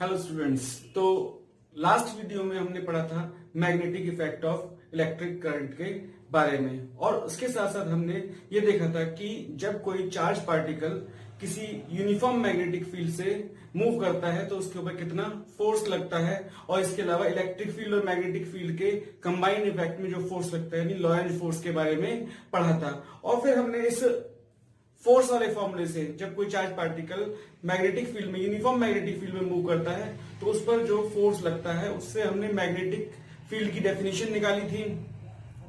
Hello students. तो last video में हमने पढ़ा था magnetic effect of electric current के बारे में, और उसके साथ साथ हमने ये देखा था कि जब कोई चार्ज पार्टिकल किसी यूनिफॉर्म मैग्नेटिक फील्ड से मूव करता है तो उसके ऊपर कितना फोर्स लगता है, और इसके अलावा इलेक्ट्रिक फील्ड और मैग्नेटिक फील्ड के कंबाइंड इफेक्ट में जो फोर्स लगता है यानी लॉरेंज फोर्स के बारे में पढ़ा था। और फिर हमने इस फोर्स वाले फॉर्मूले से जब कोई चार्ज पार्टिकल मैग्नेटिक फील्ड में यूनिफॉर्म मैग्नेटिक फील्ड में मूव करता है तो उस पर जो फोर्स लगता है उससे हमने मैग्नेटिक फील्ड की डेफिनेशन निकाली थी,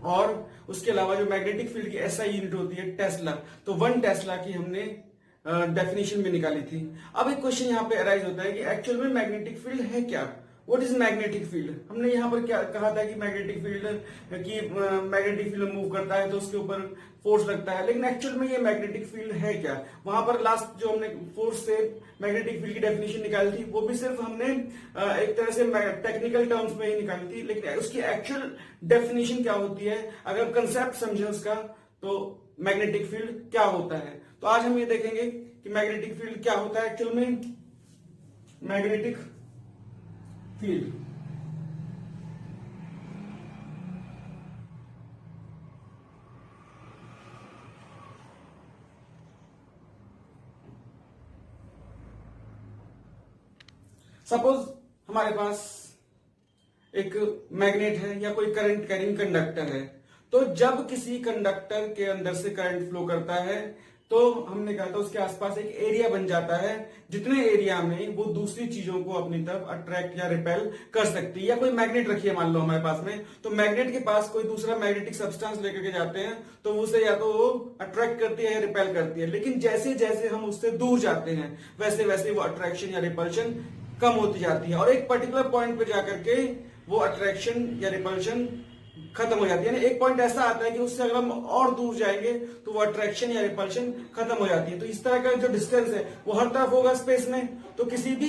और उसके अलावा जो मैग्नेटिक फील्ड की एसआई यूनिट होती है टेस्ला, तो 1 टेस्ला की हमने डेफिनेशन भी निकाली थी। अब एक क्वेश्चन यहाँ पे अराइज होता है कि एक्चुअल में मैग्नेटिक फील्ड है क्या, व्हाट इज मैग्नेटिक फील्ड। हमने यहाँ पर क्या कहा था कि मैग्नेटिक फील्ड मूव करता है तो उसके ऊपर फोर्स लगता है, लेकिन एक्चुअल में ये मैग्नेटिक फील्ड है क्या। वहां पर लास्ट जो हमने फोर्स से मैग्नेटिक फील्ड की डेफिनेशन निकाली थी वो भी सिर्फ हमने एक तरह से टेक्निकल टर्म्स में ही निकाली थी, लेकिन उसकी एक्चुअल डेफिनेशन क्या होती है, अगर कंसेप्ट समझे उसका तो मैग्नेटिक फील्ड क्या होता है। तो आज हम ये देखेंगे कि मैग्नेटिक फील्ड क्या होता है एक्चुअल में। मैग्नेटिक फील्ड सपोज हमारे पास एक मैग्नेट है या कोई करंट कैरिंग कंडक्टर है, तो जब किसी कंडक्टर के अंदर से करंट फ्लो करता है तो हमने कहा था उसके आसपास एक एरिया बन जाता है, जितने एरिया में वो दूसरी चीजों को अपनी तरफ अट्रैक्ट या रिपेल कर सकती है। या कोई मैग्नेट रखिए मान लो हमारे पास में, तो मैग्नेट के पास कोई दूसरा मैग्नेटिक सब्सटेंस लेकर के जाते हैं तो उसे या तो वो अट्रैक्ट करती है या रिपेल करती है, लेकिन जैसे जैसे हम उससे दूर जाते हैं वैसे वैसे वो अट्रैक्शन या रिपल्शन कम होती जाती है, और एक पर्टिकुलर पॉइंट पे जाकर के वो अट्रैक्शन या रिपल्शन खत्म हो जाती है। यानी एक पॉइंट ऐसा आता है कि उससे अगर हम और दूर जाएंगे तो वो अट्रैक्शन या रिपल्शन खत्म हो जाती है। तो इस तरह का जो डिस्टेंस है वो हर तरफ होगा स्पेस में, तो किसी भी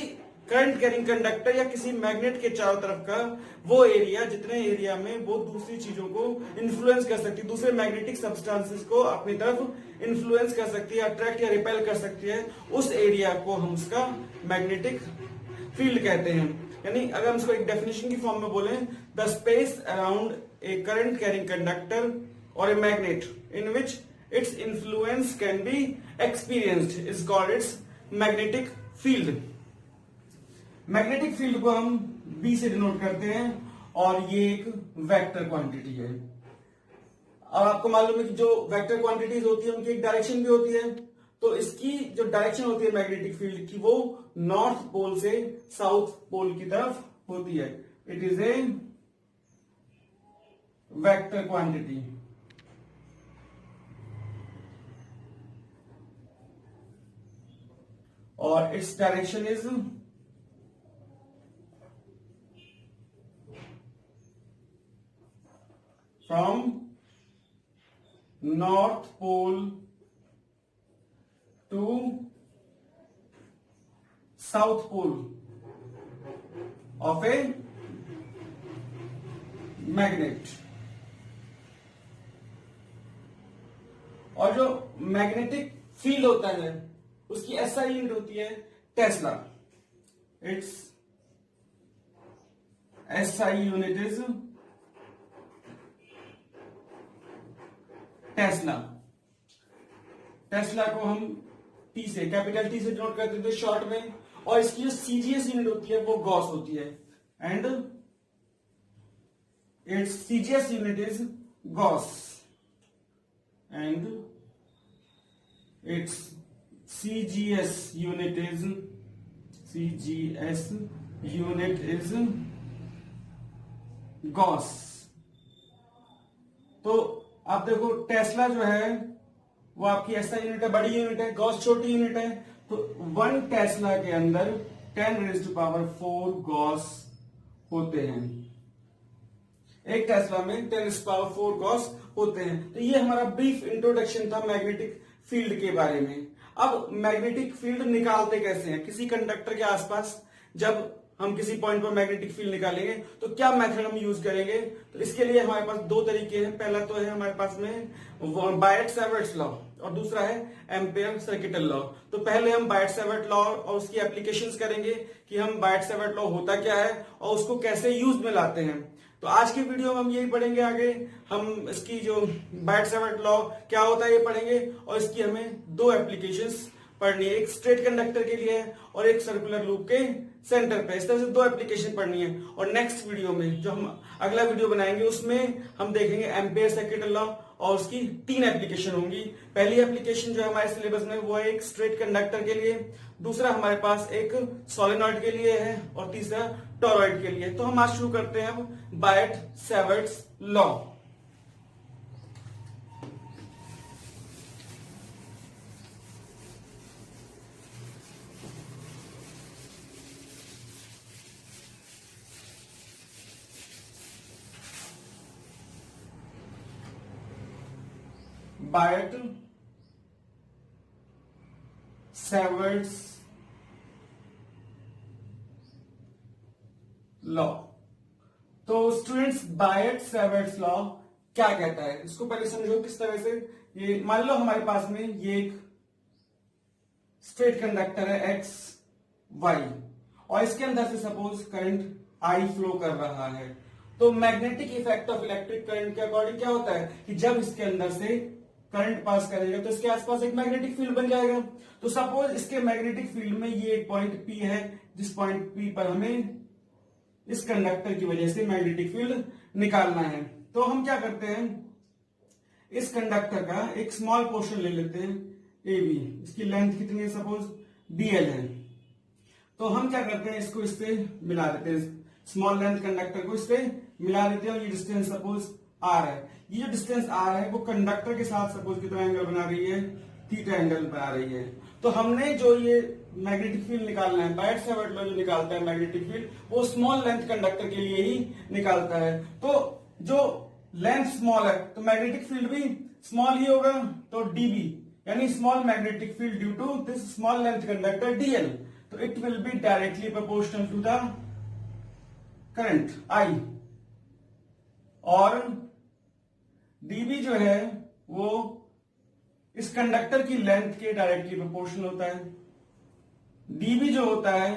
करंट कैरिंग कंडक्टर या किसी मैग्नेट के चारों तरफ का वो एरिया, जितने एरिया में वो दूसरी चीजों को इन्फ्लुएंस कर सकती है, दूसरे मैग्नेटिक सब्सटेंसेस को अपनी तरफ इन्फ्लुएंस कर सकती है, अट्रैक्ट या रिपेल कर सकती है, उस एरिया को हम उसका मैग्नेटिक फील्ड कहते हैं। यानी अगर हम इसको एक डेफिनेशन की फॉर्म में बोले, the space around a current carrying conductor और a magnet in which its influence can be experienced is called its magnetic field. Magnetic field को हम बी से डिनोट करते हैं, और ये एक वेक्टर क्वांटिटी है। और आपको मालूम है कि जो वेक्टर क्वांटिटीज होती है उनकी एक डायरेक्शन भी होती है, तो इसकी जो डायरेक्शन होती है मैग्नेटिक फील्ड की वो नॉर्थ पोल से साउथ पोल की तरफ होती है। It is a vector quantity. और its direction is from north pole to south pole of a magnet. और जो मैग्नेटिक फील्ड होता है उसकी एसआई यूनिट होती है Tesla. It's SI unit is Tesla. Tesla को हम टी से, कैपिटल टी से डिनोट करते थे शॉर्ट में, और इसकी जो सीजीएस यूनिट होती है वो गॉस होती है, and it's CGS unit is Gauss and it's CGS unit is Gauss. तो आप देखो टेस्ला जो है वो आपकी एसआई यूनिट है, बड़ी यूनिट है, गॉस छोटी यूनिट है, तो 1 टेस्ला के अंदर 10⁴ गॉस होते हैं। एक टेस्ला में 10⁴ गॉस होते हैं। तो ये हमारा ब्रीफ इंट्रोडक्शन था मैग्नेटिक फील्ड के बारे में। अब मैग्नेटिक फील्ड निकालते कैसे हैं किसी कंडक्टर के आसपास। जब हम किसी पॉइंट पर मैग्नेटिक फील्ड निकालेंगे तो क्या मेथड हम यूज करेंगे, तो इसके लिए हमारे पास 2 तरीके हैं। पहला तो है हमारे पास में बायट-सैवर्ट्स लॉ, और दूसरा है एम्पेयर सर्किटल लॉ। तो पहले हम बायट-सैवर्ट लॉ और उसकी एप्लीकेशंस करेंगे कि हम बायट-सैवर्ट लॉ होता क्या है और उसको कैसे यूज में लाते हैं। तो आज की वीडियो में हम यही पढ़ेंगे। आगे हम इसकी जो बायट-सैवर्ट लॉ क्या होता है ये पढ़ेंगे और इसकी हमें दो एप्लीकेशंस पढ़नी है, एक स्ट्रेट कंडक्टर के लिए है और एक सर्कुलर लूप के सेंटर पे। इस तरह से दो एप्लीकेशन पढ़नी है और नेक्स्ट वीडियो में जो हम अगला वीडियो बनाएंगे उसमें हम देखेंगे एम्पेयर सर्किटल लॉ और उसकी 3 एप्लीकेशन होंगी। पहली एप्लीकेशन जो हमारे सिलेबस में वो है एक स्ट्रेट कंडक्टर के लिए, दूसरा हमारे पास एक सोलेनॉइड के लिए है और तीसरा टॉरॉइड के लिए। तो हम आज शुरू करते हैं बायट-सैवर्ट्स लॉ। बायट-सैवर्ट्स लॉ। तो स्टूडेंट्स बायट-सैवर्ट्स लॉ क्या कहता है इसको पहले समझो किस तरह से। ये मान लो हमारे पास में ये एक स्ट्रेट कंडक्टर है एक्स वाई और इसके अंदर से सपोज करंट आई फ्लो कर रहा है। तो magnetic effect of electric current के अकॉर्डिंग क्या होता है कि जब इसके अंदर से करंट पास करेगा तो इसके आसपास एक मैग्नेटिक फील्ड बन जाएगा। तो सपोज इसके मैग्नेटिक फील्ड में ये एक पॉइंट पी है जिस पॉइंट पी पर हमें इस कंडक्टर की वजह से मैग्नेटिक फील्ड निकालना है। तो हम क्या करते हैं, इस कंडक्टर का एक स्मॉल पोर्शन ले लेते हैं ए बी। इसकी लेंथ कितनी है, सपोज डीएल है। तो हम क्या करते हैं, इसको इससे मिला देते हैं, स्मॉल लेंथ कंडक्टर को इससे मिला देते हैं और ये डिस्टेंस सपोज आर है। ये जो डिस्टेंस आर है वो कंडक्टर के साथ सपोज कितना एंगल बना रही है, थीटा एंगल बना रही है। तो हमने जो ये मैग्नेटिक फील्ड निकालना है, बायट-सैवर्ट लॉ जो निकालता है मैग्नेटिक फील्ड, वो स्मॉल लेंथ कंडक्टर के लिए ही निकालता है। तो जो लेंथ स्मॉल है तो मैग्नेटिक फील्ड भी स्मॉल ही होगा। तो डीबी यानी small magnetic field due to this small length conductor dl, तो it will be directly proportional to the current I. और डीबी जो है वो इस कंडक्टर की लेंथ के डायरेक्टली प्रोपोर्शनल होता है। डीबी जो होता है,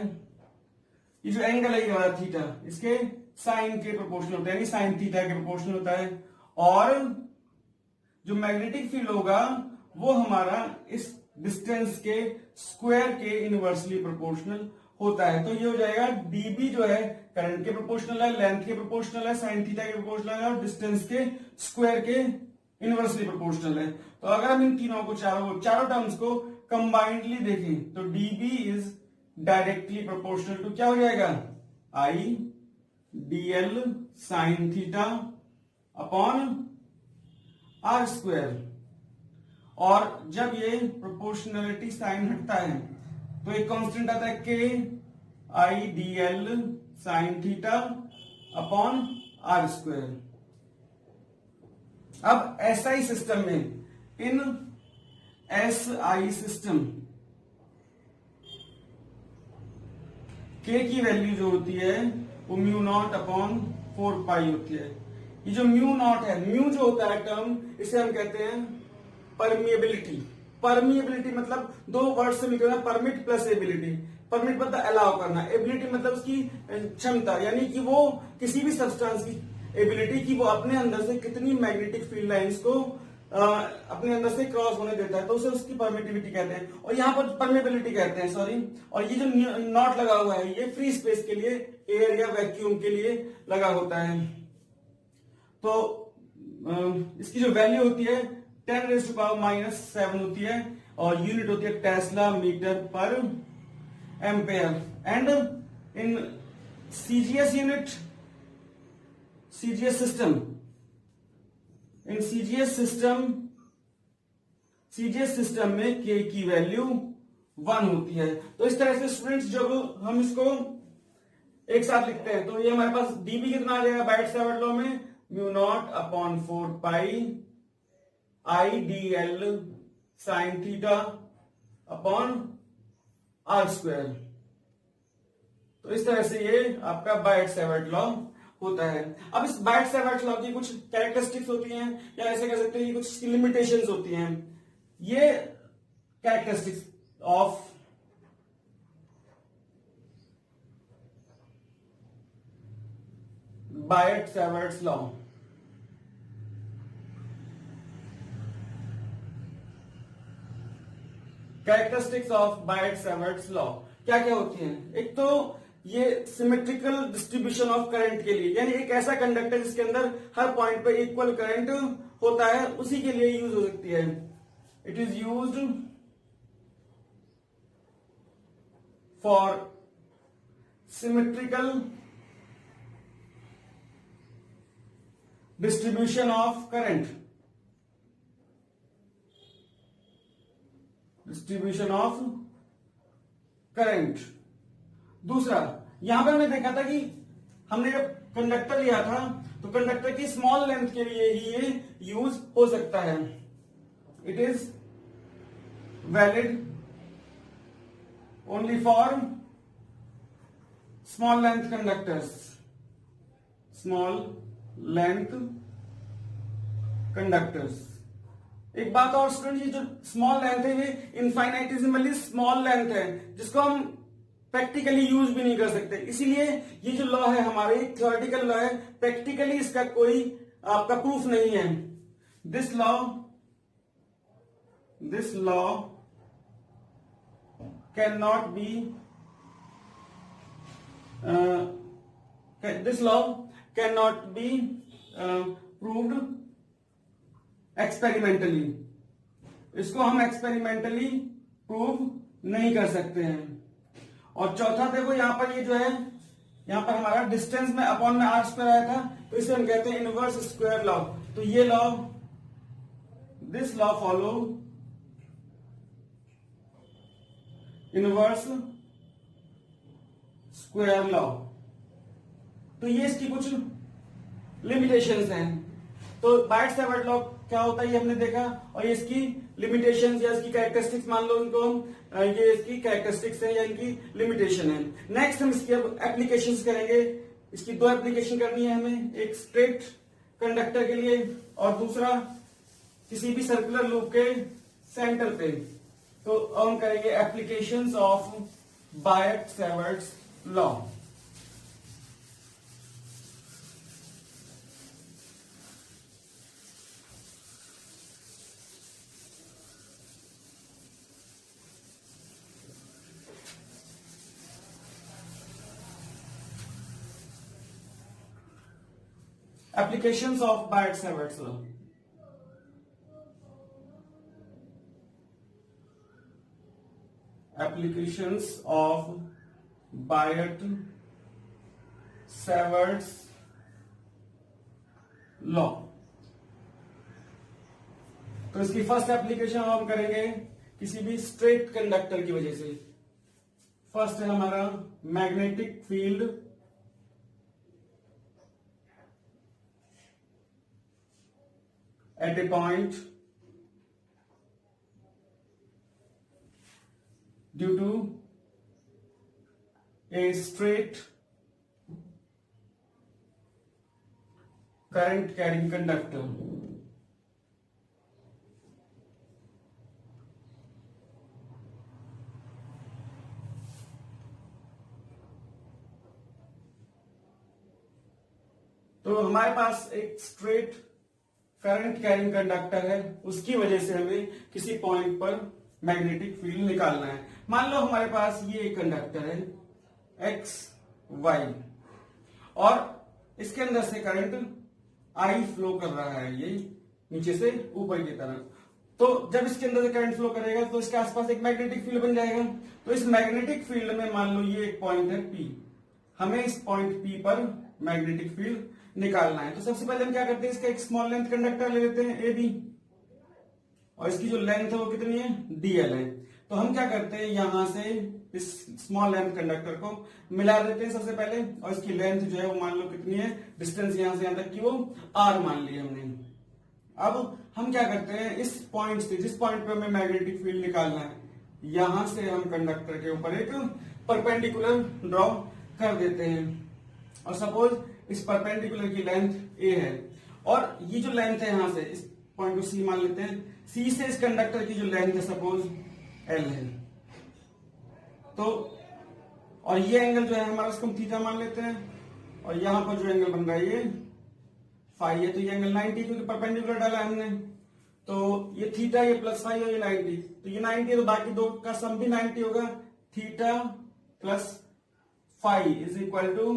ये जो एंगल है ये वाला थीटा, इसके साइन के प्रोपोर्शनल होता है, यानी साइन थीटा के प्रोपोर्शनल होता है। और जो मैग्नेटिक फील्ड होगा वो हमारा इस डिस्टेंस के स्क्वायर के इनवर्सली प्रोपोर्शनल होता है। तो ये हो जाएगा डीबी जो है करंट के प्रोपोर्शनल है, लेंथ के प्रोपोर्शनल है, साइन थीटा के प्रोपोर्शनल है और डिस्टेंस के स्क्वायर के इनवर्सली प्रोपोर्शनल है। तो अगर हम इन तीनों को चारों टर्म्स को कंबाइंडली देखें तो dB is directly proportional to क्या हो जाएगा, I dl sine theta upon are square. और जब ये प्रोपोर्शनलिटी साइन हटता है तो एक कांस्टेंट आता है k I dl sine theta upon are square. अब एसआई सिस्टम में, इन एसआई सिस्टम के की वैल्यू जो होती है वो म्यू नॉट अपॉन 4 पाई होती है। ये जो म्यू नॉट है, म्यू जो होता है टर्म, इसे हम कहते हैं परमिएबिलिटी। परमिएबिलिटी मतलब दो वर्ड से मिलकर परमिट प्लस एबिलिटी। परमिट मतलब अलाउ करना, एबिलिटी मतलब उसकी क्षमता, यानी कि वो किसी भी सब्सटेंस की एबिलिटी की वो अपने अंदर से कितनी मैग्नेटिक फील्ड लाइंस को अपने अंदर से क्रॉस होने देता है, तो उसे उसकी परमिटिविटी कहते हैं। और यहाँ पर परमेबिलिटी कहते हैं, सॉरी। और ये जो नॉट लगा हुआ है ये फ्री स्पेस के लिए, एयर या वैक्यूम के लिए लगा होता है। तो इसकी जो वैल्यू होती है 10⁻⁻7 होती है और यूनिट होती है tesla metre per ampere. And in CGS unit, CGS system, in CGS system में के की वैल्यू 1 होती है। तो इस तरह से स्टूडेंट्स जब हम इसको एक साथ लिखते हैं तो ये हमारे पास डीबी कितना आ जाएगा बायट-सैवर्ट लॉ में, mu not upon 4 pi I D L sine theta upon are square. तो इस तरह से ये आपका बायट-सैवर्ट लॉ होता है। अब इस बायट-सैवर्ट लॉ की कुछ कैरेक्टरिस्टिक्स होती हैं या ऐसे कह सकते हैं कुछ लिमिटेशंस होती हैं। ये characteristics of Biot Savart's law. Characteristics of Biot Savart's law क्या क्या होती हैं? एक तो ये सिमेट्रिकल डिस्ट्रीब्यूशन ऑफ करंट के लिए, यानी एक ऐसा कंडक्टर जिसके अंदर हर पॉइंट पे इक्वल करंट होता है, उसी के लिए यूज हो सकती है। It is used for symmetrical distribution of current, distribution of current. दूसरा, यहां पर हमने देखा था कि हमने जब कंडक्टर लिया था तो कंडक्टर की स्मॉल लेंथ के लिए ही ये यूज हो सकता है। It is valid only for small length conductors, small length conductors. एक बात और स्टूडेंट, ये जो स्मॉल लेंथ है ये इनफाइनाइटिसिमली स्मॉल लेंथ है, जिसको हम प्रैक्टिकली यूज भी नहीं कर सकते। इसीलिए ये जो लॉ है हमारे थ्योरेटिकल लॉ है, प्रैक्टिकली इसका कोई आपका प्रूफ नहीं है। This law can not be this law cannot be proved experimentally। इसको हम एक्सपेरिमेंटली प्रूव नहीं कर सकते हैं। और चौथा देखो, यहां पर ये जो है, यहां पर हमारा डिस्टेंस में अपॉन में आर स्क्वायर आया था, तो इसे हम कहते हैं इनवर्स स्क्वायर लॉ। तो ये law, this law follow inverse square law. तो ये इसकी कुछ लिमिटेशंस हैं। तो बायट-सैवर्ट लॉ क्या होता है ये हमने देखा, और ये इसकी लिमिटेशंस या इसकी कैरेक्टरिस्टिक्स मान लो इनको हम, ये इसकी कैरेक्टरिस्टिक्स है या इनकी लिमिटेशन है। नेक्स्ट हम इसकी अब एप्लीकेशंस करेंगे। इसकी दो एप्लीकेशन करनी है हमें, एक स्ट्रेट कंडक्टर के लिए और दूसरा किसी भी सर्कुलर लूप के सेंटर पे। तो हम करेंगे applications of Biot Savart's law. Applications of Biot-Savart's law. Applications of Biot-Savart's law. तो इसकी फर्स्ट एप्लीकेशन हम करेंगे किसी भी स्ट्रेट कंडक्टर की वजह से। फर्स्ट है हमारा magnetic field at a point due to a straight current carrying conductor। तो हमारे पास एक स्ट्रेट करंट कैरिंग कंडक्टर है, उसकी वजह से हमें किसी पॉइंट पर मैग्नेटिक फील्ड निकालना है। मान लो हमारे पास ये एक कंडक्टर है एक्स वाई, और इसके अंदर से करंट आई फ्लो कर रहा है, ये नीचे से ऊपर की तरफ। तो जब इसके अंदर से करंट फ्लो करेगा तो इसके आसपास एक मैग्नेटिक फील्ड बन जाएगा। तो इस मैग्नेटिक फील्ड में मान लो ये एक पॉइंट है पी, हमें इस पॉइंट पी पर मैग्नेटिक फील्ड निकालना है। तो सबसे पहले हम क्या करते हैं, इसका एक स्मॉल लेंथ कंडक्टर ले लेते हैं ए बी, और इसकी जो लेंथ है वो कितनी है, डीएल है। तो हम क्या करते हैं, यहां से इस स्मॉल लेंथ कंडक्टर को मिला देते हैं सबसे पहले, और इसकी लेंथ जो है वो मान लो कितनी है, डिस्टेंस यहां से यहां तक की वो आर मान ली हमने। अब हम क्या करते हैं, इस पॉइंट से, जिस पॉइंट पे हमें मैग्नेटिक फील्ड निकालना है, यहां से हम कंडक्टर के ऊपर एक परपेंडिकुलर ड्रॉ कर देते हैं। और सपोज इस परपेंडिकुलर की लेंथ ए है, और ये जो लेंथ है यहां से पॉइंट को सी मान लेते हैं। सी से इस कंडक्टर की जो लेंथ है सपोज एल है, तो और ये एंगल जो है हमारा इसको हम थीटा मान लेते हैं, और यहां पर जो एंगल बन रहा है ये फाई है, तो ये एंगल 90 क्योंकि परपेंडिकुलर डाला है हमने, तो ये थीटा ये प्लस फाई और ये 90, तो ये 90 है तो बाकी दो का सम भी 90 होगा। Theta plus phi is equal to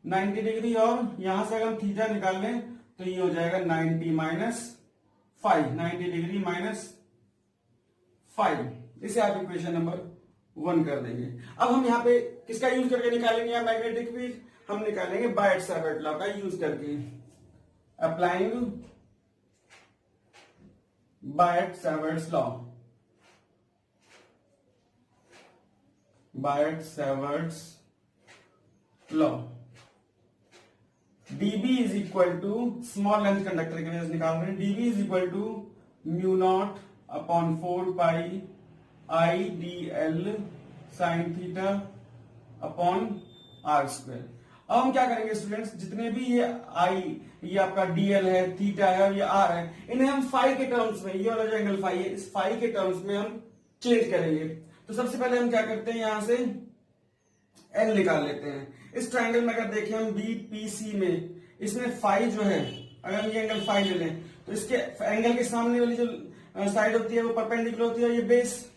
90 degree, और यहां से अगर हम थीटा निकाल लें तो ये हो जाएगा 90 minus phi, 90 degree minus phi. इसे आप इक्वेशन नंबर 1 कर देंगे। अब हम यहाँ पे किसका यूज करके निकालेंगे मैग्नेटिक फील्ड, हम निकालेंगे बायट-सावर्ट लॉ का यूज करके। Applying Biot Savart law, Biot Savart law, dB is equal to small length conductor के लिए निकाल रहे हैं, dB is equal to mu not upon 4 pi I D L sine theta upon are square. अब हम क्या करेंगे स्टूडेंट्स, जितने भी ये आई, ये आपका डीएल है, थीटा है और ये आर है, इन्हें हम फाई के टर्म्स में, ये वाला जो एंगल फाई है इस फाई के टर्म्स में हम चेंज करेंगे। तो सबसे पहले हम क्या करते हैं, यहां से एल निकाल लेते हैं। इस ट्रायंगल में अगर देखें हम बीपीसी में, इसमें फाई जो है, अगर हम ये एंगल फाई ले लें तो इसके एंगल के सामने वाली जो साइड होती है वो परपेंडिकुलर होती है, ये बेस,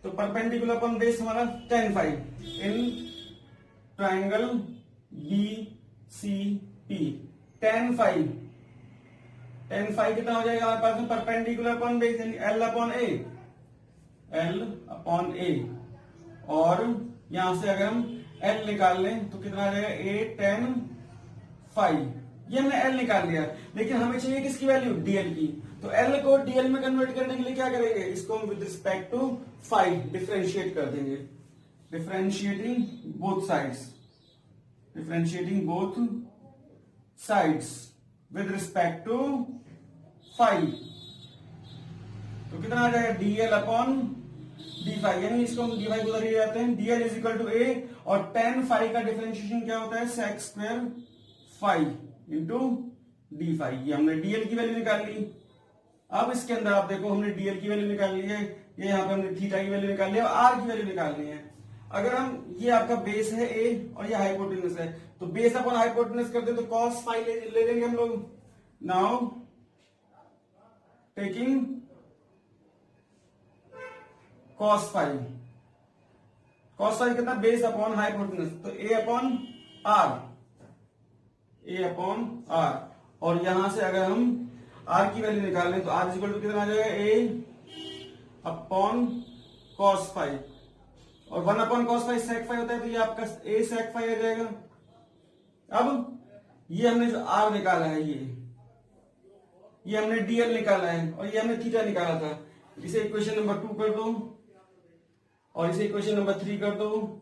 तो परपेंडिकुलर अपॉन बेस हमारा tan phi in triangle BCP. tan phi कितना हो जाएगा हमारे पास में, परपेंडिकुलर अपॉन बेस यानी L अपॉन ए, और यहां से अगर हम L निकाल लें तो कितना आ जाएगा a tan फाई। ये हमने L निकाल लिया, लेकिन हमें चाहिए किसकी वैल्यू, DL की, तो L को DL में कन्वर्ट करने के लिए क्या करेंगे, इसको हम with respect to phi differentiate कर देंगे, differentiating both sides with respect to phi, तो कितना आ जाएगा DL अपॉन डी फाई, यानी इसको हम डी फाई उधर ही जाते हैं, DL is equal to a, और tan फाई का डिफरेंशिएशन क्या होता है, sec square phi into d phi. ये हमने DL की वैल्यू निकाल ली। अब इसके अंदर आप देखो हमने DL की वैल्यू निकाल ली है, ये यहाँ पे हमने थीटा की वैल्यू निकाल ली है और आर की वैल्यू निकालनी है। अगर हम, ये आपका बेस है ए और ये हाइपोटेनस है, तो बेस अपन हाइपोटेनस करते तो cos फाई ले लेंगे हम लोग। नाउ टेकिंग cos फाई कितना, बेस अपॉन हाइपोटेनस, तो ए अपॉन आर, और यहां से अगर हम आर की वैल्यू निकाल लें तो आर इक्वल टू कितना आ जाएगा, ए अपॉन कॉस फाई, और 1 upon cos phi sec phi होता है, तो ये आपका ए सेक फाई आ जाएगा। अब ये हमने जो आर निकाला है, ये हमने डीएल निकाला है, और ये हमने थीटा निकाला था, इसे इक्वेशन नंबर 2 कर दो, और इसे इक्वेशन नंबर 3 कर दो,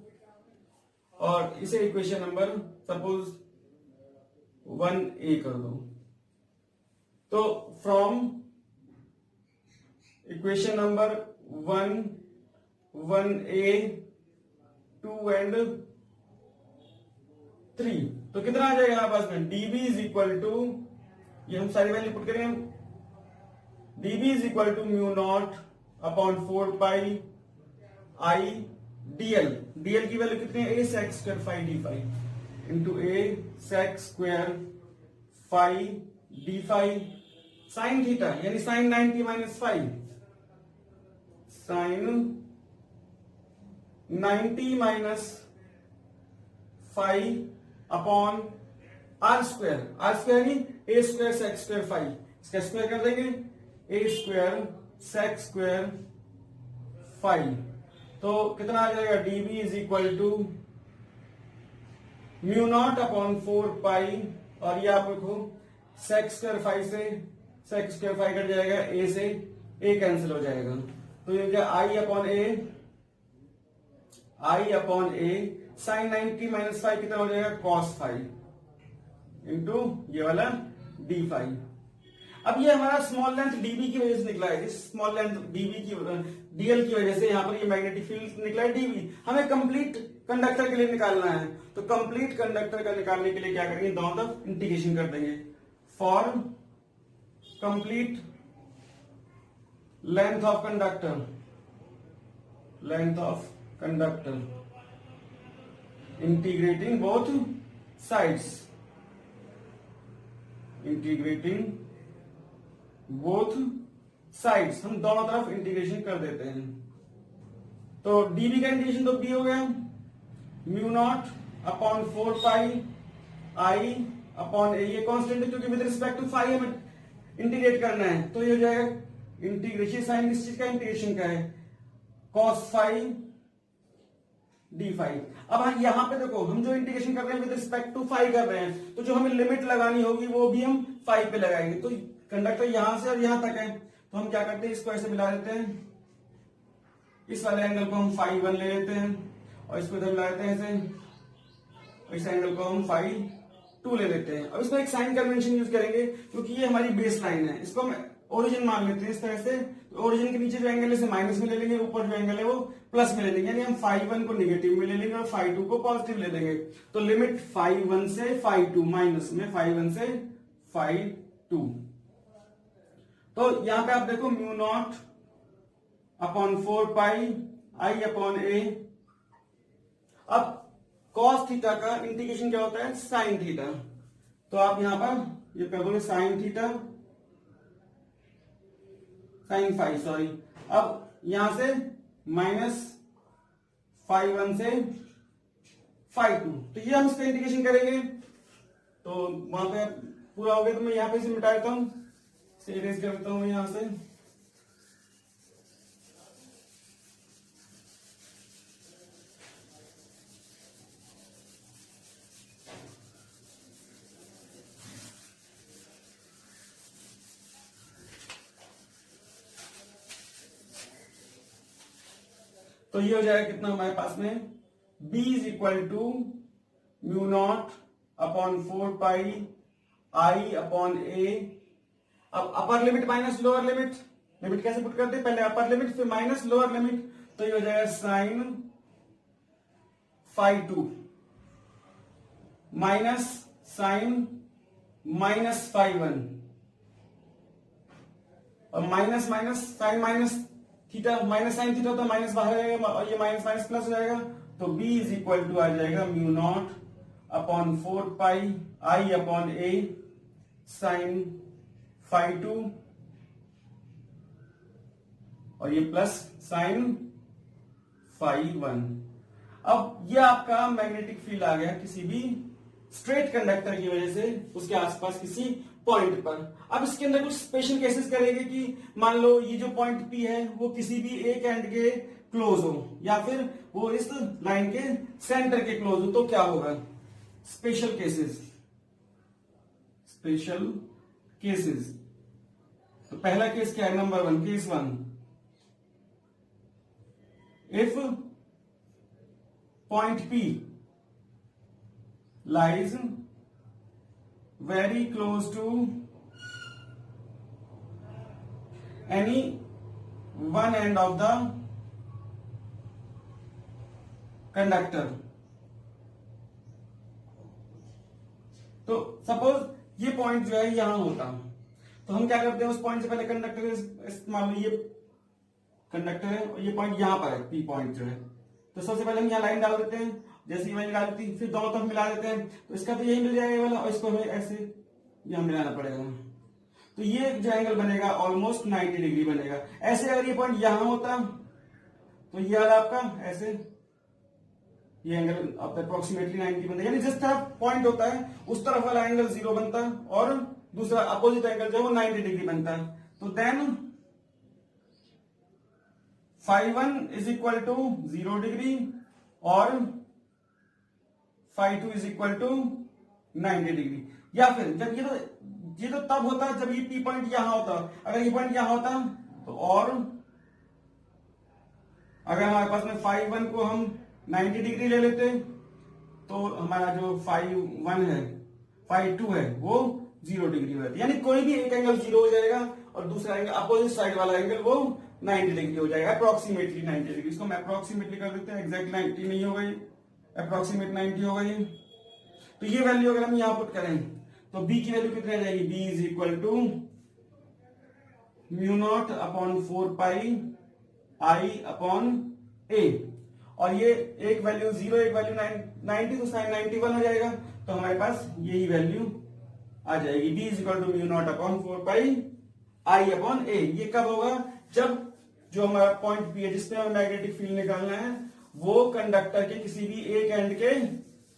और इसे इक्वेशन नंबर सपोज 1a कर दो। तो from equation number 1a 2 and 3, तो कितना आ जाएगा हमारे पास में, dB इज इक्वल टू, ये हम सारी वैल्यू पुट करेंगे, dB is equal to mu not upon 4 pi I dl की वैल्यू कितनी है, a sec square phi d phi into a sec square phi d phi sine theta, यानी sine 90 minus phi, sine 90 minus phi upon are square यानी a square sec square phi, इसका square कर देंगे, a square sec square phi, तो कितना आ जाएगा, dB is equal to mu not upon 4 pi, और ये आप देखो सेक स्क्वायर फाई से सेक स्क्वायर फाई कट जाएगा, ए से ए कैंसिल हो जाएगा, तो ये क्या आई अपॉन ए साइन 90 माइनस फाई कितना हो जाएगा, कॉस फाई इंटू ये वाला डी फाई। अब ये हमारा स्मॉल लेंथ डीबी की वजह से निकला है, इस स्मॉल लेंथ डीएल की वजह से यहाँ पर ये मैग्नेटिक फील्ड निकला है डीबी। हमें कंप्लीट कंडक्टर के लिए निकालना है, तो कंप्लीट कंडक्टर का निकालने के लिए क्या करेंगे, दोनों तरफ इंटीग्रेशन कर देंगे। For complete length of conductor integrating both sides, हम दोनों तरफ इंटीग्रेशन कर देते हैं। तो डीबी का इंटीग्रेशन तो बी हो गया, mu naught upon 4 pi I upon a, ये कांस्टेंट है क्योंकि विद रिस्पेक्ट टू फाई हमें इंटीग्रेट करना है, तो ये हो जाएगा इंटीग्रेशन, साइन इस चीज का इंटीग्रेशन का है, कॉस फाई डी फाई। अब हम यहां पे देखो, हम जो इंटीग्रेशन कर रहे हैं विद रिस्पेक्ट टू फाई कर रहे हैं, तो जो हमें लिमिट लगानी होगी वो भी हम फाई पे लगाएंगे। तो कंडक्टर यहां से और यहां तक है, तो हम क्या करते हैं, इसको ऐसे मिला देते हैं, इस वाले एंगल को हम फाई 1 ले लेते हैं और इसको इधर मिला देते हैं ऐसे, इस एंगल को हम फाई 2 ले लेते हैं। अब इसमें एक साइन कन्वेंशन यूज करेंगे क्योंकि ये हमारी बेस लाइन है, इसको हम ओरिजिन मान लेते हैं इस तरह से। तो ओरिजिन के नीचे जो एंगल है इसे माइनस में ले लेंगे, ऊपर जो एंगल है वो प्लस में ले लेंगे, यानी हम फाई 1 को निगेटिव में ले लेंगे और फाई 2 को पॉजिटिव ले लेंगे। तो लिमिट फाई 1 से फाई 2 माइनस में फाई 1 से फाई 2। तो यहां पे आप देखो mu naught upon 4 pi I upon a. अब कॉस थीटा का इंटीग्रेशन क्या होता है, साइन थीटा। तो आप यहां पर ये कर दोगे sine theta, sine phi, sorry. अब यहां से माइनस फाई 1 से फाई 2, तो ये हम इसका इंटीग्रेशन करेंगे। तो वहां पे पूरा हो गया, तो मैं यहां पे इसे मिटा देता हूं, इसे इरेज कर देता हूं यहां से। तो ये हो जाएगा कितना हमारे पास में, b is equal to mu not upon 4 pi I upon a. अब upper limit minus lower limit, limit कैसे पुट करते हैं, पहले अपर लिमिट फिर माइनस लोअर लिमिट, तो ये हो जाएगा sine phi 2 minus sine minus phi 1, और minus minus sine minus theta, minus sine theta, तो माइनस बाहर आएगा और ये माइनस माइनस प्लस हो जाएगा। तो b इज इक्वल टू आ जाएगा म्यू नॉट अपॉन 4 पाई आई अपॉन ए साइन फाई 2 और ये प्लस साइन फाई 1। अब ये आपका मैग्नेटिक फील्ड आ गया किसी भी स्ट्रेट कंडक्टर की वजह से उसके आसपास किसी पॉइंट पर। अब इसके अंदर कुछ स्पेशल केसेस करेंगे कि मान लो ये जो पॉइंट P है वो किसी भी एक एंड के क्लोज हो या फिर वो इस लाइन के सेंटर के क्लोज हो, तो क्या होगा, स्पेशल केसेस। तो पहला केस क्या है, number 1, case 1, if point P lies very close to any one end of the conductor। तो सपोज ये पॉइंट जो है यहां होता, तो हम क्या करते हैं, उस पॉइंट से पहले कंडक्टर, मान लो ये कंडक्टर है और ये पॉइंट यहां पर है, पी पॉइंट जो है, तो सबसे पहले हम यहां लाइन डाल देते हैं, जैसे मैंने निकाल दी, फिर दोनों तरफ मिला देते हैं, तो इसका तो यही मिल जाएगा वाला, और इसको हमें ऐसे यहां मिलाना पड़ेगा। तो ये जो एंगल बनेगा ऑलमोस्ट 90 डिग्री बनेगा। ऐसे अगर ये पॉइंट यहां होता तो ये वाला आपका ऐसे, ये एंगल आपका अप्रोक्सीमेटली 90 बनता, यानी जिस तरफ पॉइंट होता है उस तरफ वाला एंगल 0 बनता और दूसरा अपोजिट एंगल जो है वो 90 डिग्री बनता। तो then phi 1 is equal to 0 degree और phi 2 is equal to 90 degree. या फिर जब ये तो तब होता जब ये पी पॉइंट यहां होता, अगर ये पॉइंट यहां होता तो, और अगर हमारे पास में फाई 1 को हम 90 डिग्री ले लेते तो हमारा जो फाई 1 है, फाई 2 है, वो 0 डिग्री हो जाती है, यानी कोई भी एक एंगल 0 हो जाएगा और दूसरा एंगल अपोजिट साइड वाला एंगल वो 90 डिग्री हो जाएगा, अप्रोक्सीमेटली 90 डिग्री। इसको हम अप्रोक्सीमेटली कर देते हैं, एग्जैक्ट 90 नहीं होगा, अप्रोक्सीमेट 90 होगा ये। तो ये वैल्यू अगर हम यहां पुट करें तो b की वैल्यू कितनी आ जाएगी, b is equal to mu not upon 4 pi I upon a, और ये एक वैल्यू 0 एक वैल्यू 90, तो साइन 91 हो जाएगा। तो हमारे पास यही वैल्यू आ जाएगी, b is equal to mu not upon 4 pi I upon a. ये कब होगा? जब जो हमारा पॉइंट पी है जिसमें हमें मैग्नेटिक फील्ड निकालना है वो कंडक्टर के किसी भी एक एंड के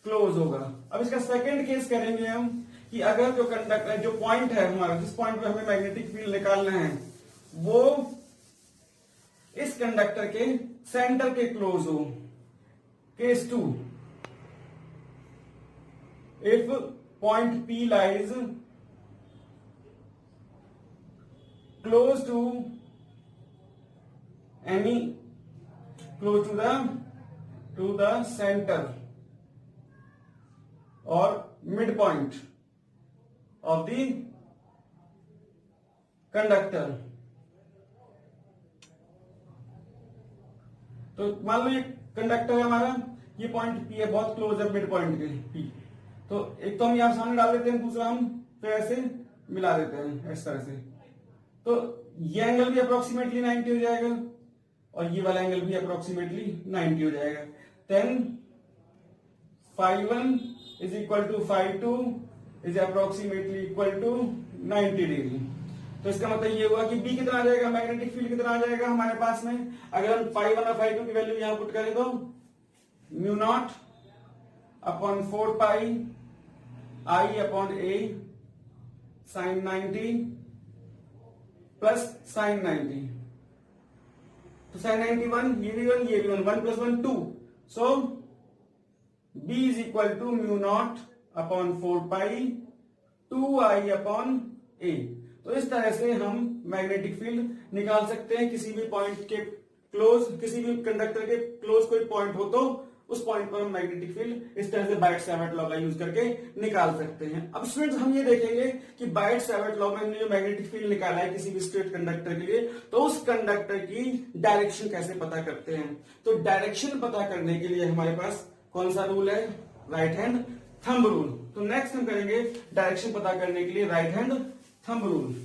क्लोज होगा। अब इसका सेकंड केस करेंगे हम कि अगर जो कंडक्टर जो पॉइंट है हमारा, जिस पॉइंट पे हमें मैग्नेटिक फील्ड निकालना है वो इस कंडक्टर के सेंटर के क्लोज हो। Case 2, if point P lies close to any close to the center or midpoint of the conductor। तो मान लो ये कंडक्टर है हमारा, ये पॉइंट P है, बहुत क्लोज है मिड पॉइंट के P। तो एक तो हम यहां सामने डाल देते हैं, दूसरा हम फिर ऐसे मिला देते हैं इस तरह से। तो ये एंगल भी अप्रोक्सीमेटली 90 हो जाएगा और ये वाला एंगल भी अप्रोक्सीमेटली 90 हो जाएगा। Then φ1 is equal to φ2 is approximately equal to 90 degree. तो इसका मतलब ये हुआ कि B कितना आ जाएगा, मैग्नेटिक फील्ड कितना आ जाएगा हमारे पास में। अगर हम φ1 और φ2 की वैल्यू यहां पुट करें तो म्यू नॉट अपॉन 4 पाई आई अपॉन ए साइन 90 प्लस साइन 90, तो साइन 91, ये भी 1 ये भी 1 प्लस 1 2। So B is equal to mu not upon 4 pi 2 I upon a. तो इस तरह से हम मैग्नेटिक फील्ड निकाल सकते हैं किसी भी पॉइंट के क्लोज, किसी भी कंडक्टर के क्लोज कोई पॉइंट हो तो उस पॉइंट पर हम मैग्नेटिक फील्ड इस तरह से बायट-सैवर्ट लॉ का यूज करके निकाल सकते हैं। अब स्टूडेंट्स हम ये देखेंगे कि बायट-सैवर्ट लॉ में हमने जो मैग्नेटिक फील्ड निकाला है किसी भी स्ट्रेट कंडक्टर के लिए, तो उस कंडक्टर की डायरेक्शन कैसे पता करते हैं। तो डायरेक्शन पता करने के लिए हमारे पास कौन सा रूल है, राइट हैंड थंब रूल। तो नेक्स्ट हम करेंगे डायरेक्शन पता करने के लिए right hand thumb rule.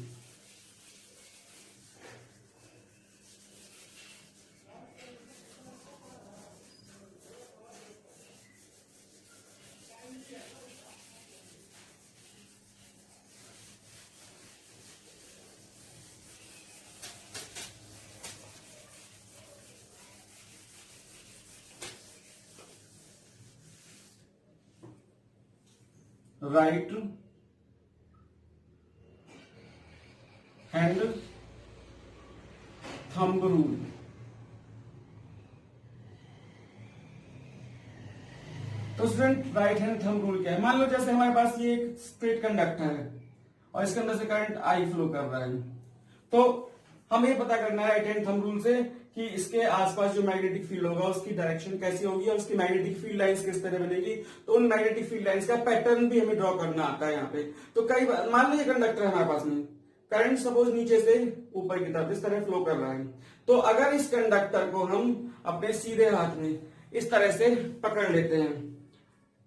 Right hand thumb rule. तो student right hand thumb rule क्या है? मान लो जैसे हमारे पास ये एक स्ट्रेट कंडक्टर है और इसके अंदर से करंट आई फ्लो कर रहा है, तो हमें ये पता करना है राइट हैंड थंब रूल से कि इसके आसपास जो मैग्नेटिक फील्ड होगा उसकी डायरेक्शन कैसी होगी और उसकी मैग्नेटिक फील्ड लाइंस किस तरह बनेगी। तो उन मैग्नेटिक फील्ड लाइंस का पैटर्न भी हमें ड्रॉ करना आता है यहाँ पे। तो कई बार मान लो ये कंडक्टर है हमारे पास में, करंट सपोज नीचे से ऊपर की तरफ इस तरह फ्लो कर रहा है। तो अगर इस कंडक्टर को हम अपने सीधे हाथ में इस तरह से पकड़ लेते हैं,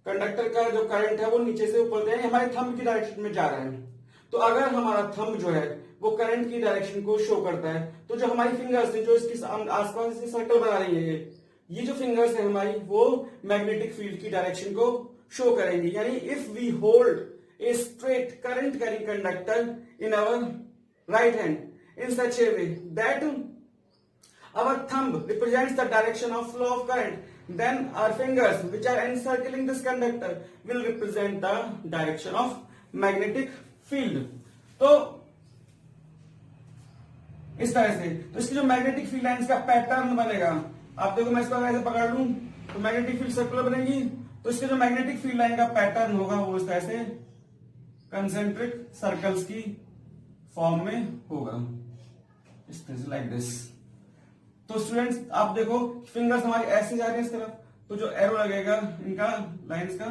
कंडक्टर का जो करंट है वो नीचे से ऊपर हमारे थंब की डायरेक्शन में जा रहा है। तो अगर हमारा थंब जो है वो करंट की डायरेक्शन को शो करता है, तो जो हमारी फिंगर्स है जो इसके आसपास सर्कल बना रही है, ये जो फिंगर्स है हमारी वो मैग्नेटिक फील्ड की डायरेक्शन को शो करेंगी। यानी if we hold a straight current carrying conductor in our right hand in such a way that our thumb represents the direction of flow of current, then our fingers which are encircling this conductor will represent the direction of magnetic field। तो इस तरह से तो इसकी जो magnetic field lines का pattern बनेगा, आप देखो मैं इसको ऐसे पकड़ लूं तो मैग्नेटिक फील्ड सर्कुलर बनेगी। तो इसके जो मैग्नेटिक फील्ड लाइन का पैटर्न होगा वो इस तरह से कंसेंट्रिक सर्कल्स की फॉर्म में होगा, इस तरह से लाइक दिस। तो स्टूडेंट्स आप देखो फिंगर्स हमारी ऐसे जा रही है इस तरफ, तो जो एरो लगेगा इनका लाइंस का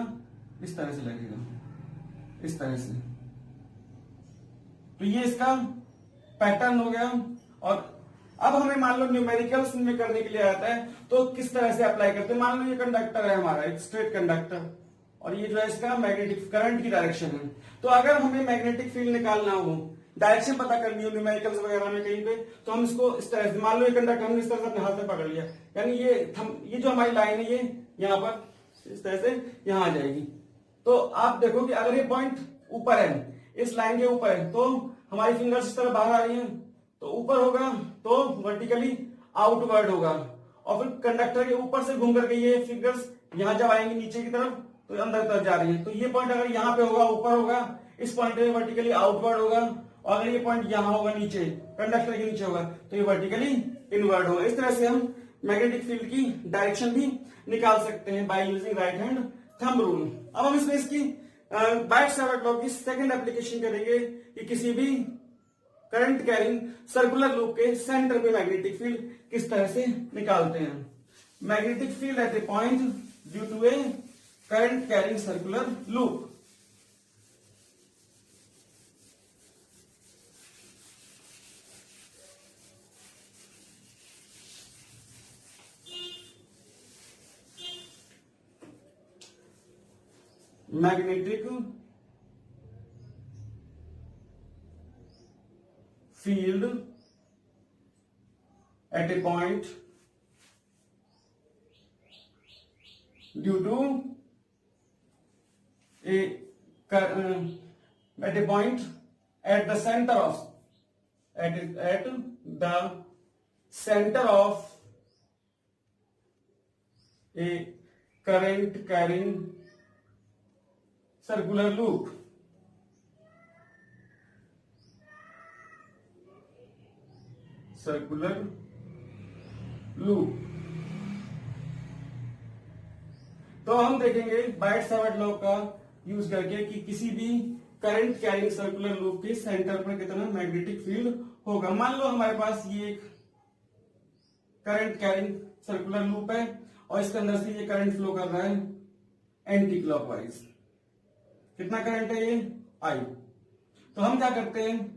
इस तरह से लगेगा, इस तरह से। तो ये इसका पैटर्न हो गया। और अब हमें मान लो न्यूमेरिकल्स में करने के लिए आता है तो किस तरह से अप्लाई करते हैं। मान लो ये कंडक्टर है हमारा, एक स्ट्रेट कंडक्टर, और ये जो है इसका मैग्नेटिक करंट की डायरेक्शन है। तो अगर हमें मैग्नेटिक फील्ड निकालना हो डायरेक्शन पता करनी हो न्यूमेरिकल्स वगैरह में कहीं पे, तो हम इसको इस तरह से, मान लो ये कंडक्टर हमने इस तरह से अपने हाथ में पकड़ लिया, यानी ये जो हमारी लाइन है ये यहाँ पर इस तरह से यहाँ आ जाएगी। तो आप देखो कि अगर ये पॉइंट ऊपर है, इस लाइन के ऊपर है, तो हमारी फिंगर्स इस तरह बाहर आ रही है, तो ऊपर होगा तो वर्टिकली आउटवर्ड होगा, और फिर कंडक्टर के ऊपर से घूम करके ये फिंगर्स यहाँ जब आएंगे नीचे की तरफ तो अंदर तरफ जा रही है। तो ये पॉइंट अगर यहाँ पे होगा ऊपर होगा, इस पॉइंट पे वर्टिकली आउटवर्ड होगा, और अगर ये पॉइंट यहाँ होगा नीचे कंडक्टर के नीचे होगा तो ये वर्टिकली इनवर्ड होगा। इस तरह से हम मैग्नेटिक फील्ड की डायरेक्शन भी निकाल सकते हैं by using right hand thumb rule. अब हम इसमें इसकी बायट-सैवर्ट लॉ की सेकंड एप्लीकेशन करेंगे कि किसी भी करंट कैरिंग सर्कुलर लूप के सेंटर में मैग्नेटिक फील्ड किस तरह से निकालते हैं। Magnetic field at a point due to a current carrying circular loop. Magnetic field at a point due to at a point at the center of at the center of a current carrying circular loop. Circular loop. तो हम देखेंगे बायट-सैवर्ट law का use करके कि किसी भी current carrying circular loop के centre पर कितना मैग्नेटिक फील्ड होगा। मान लो हमारे पास ये एक करंट कैरिंग सर्कुलर लूप है और इसके अंदर से ये करंट फ्लो कर रहा है एंटी क्लॉकवाइज। कितना करंट है ये I। तो हम क्या करते हैं,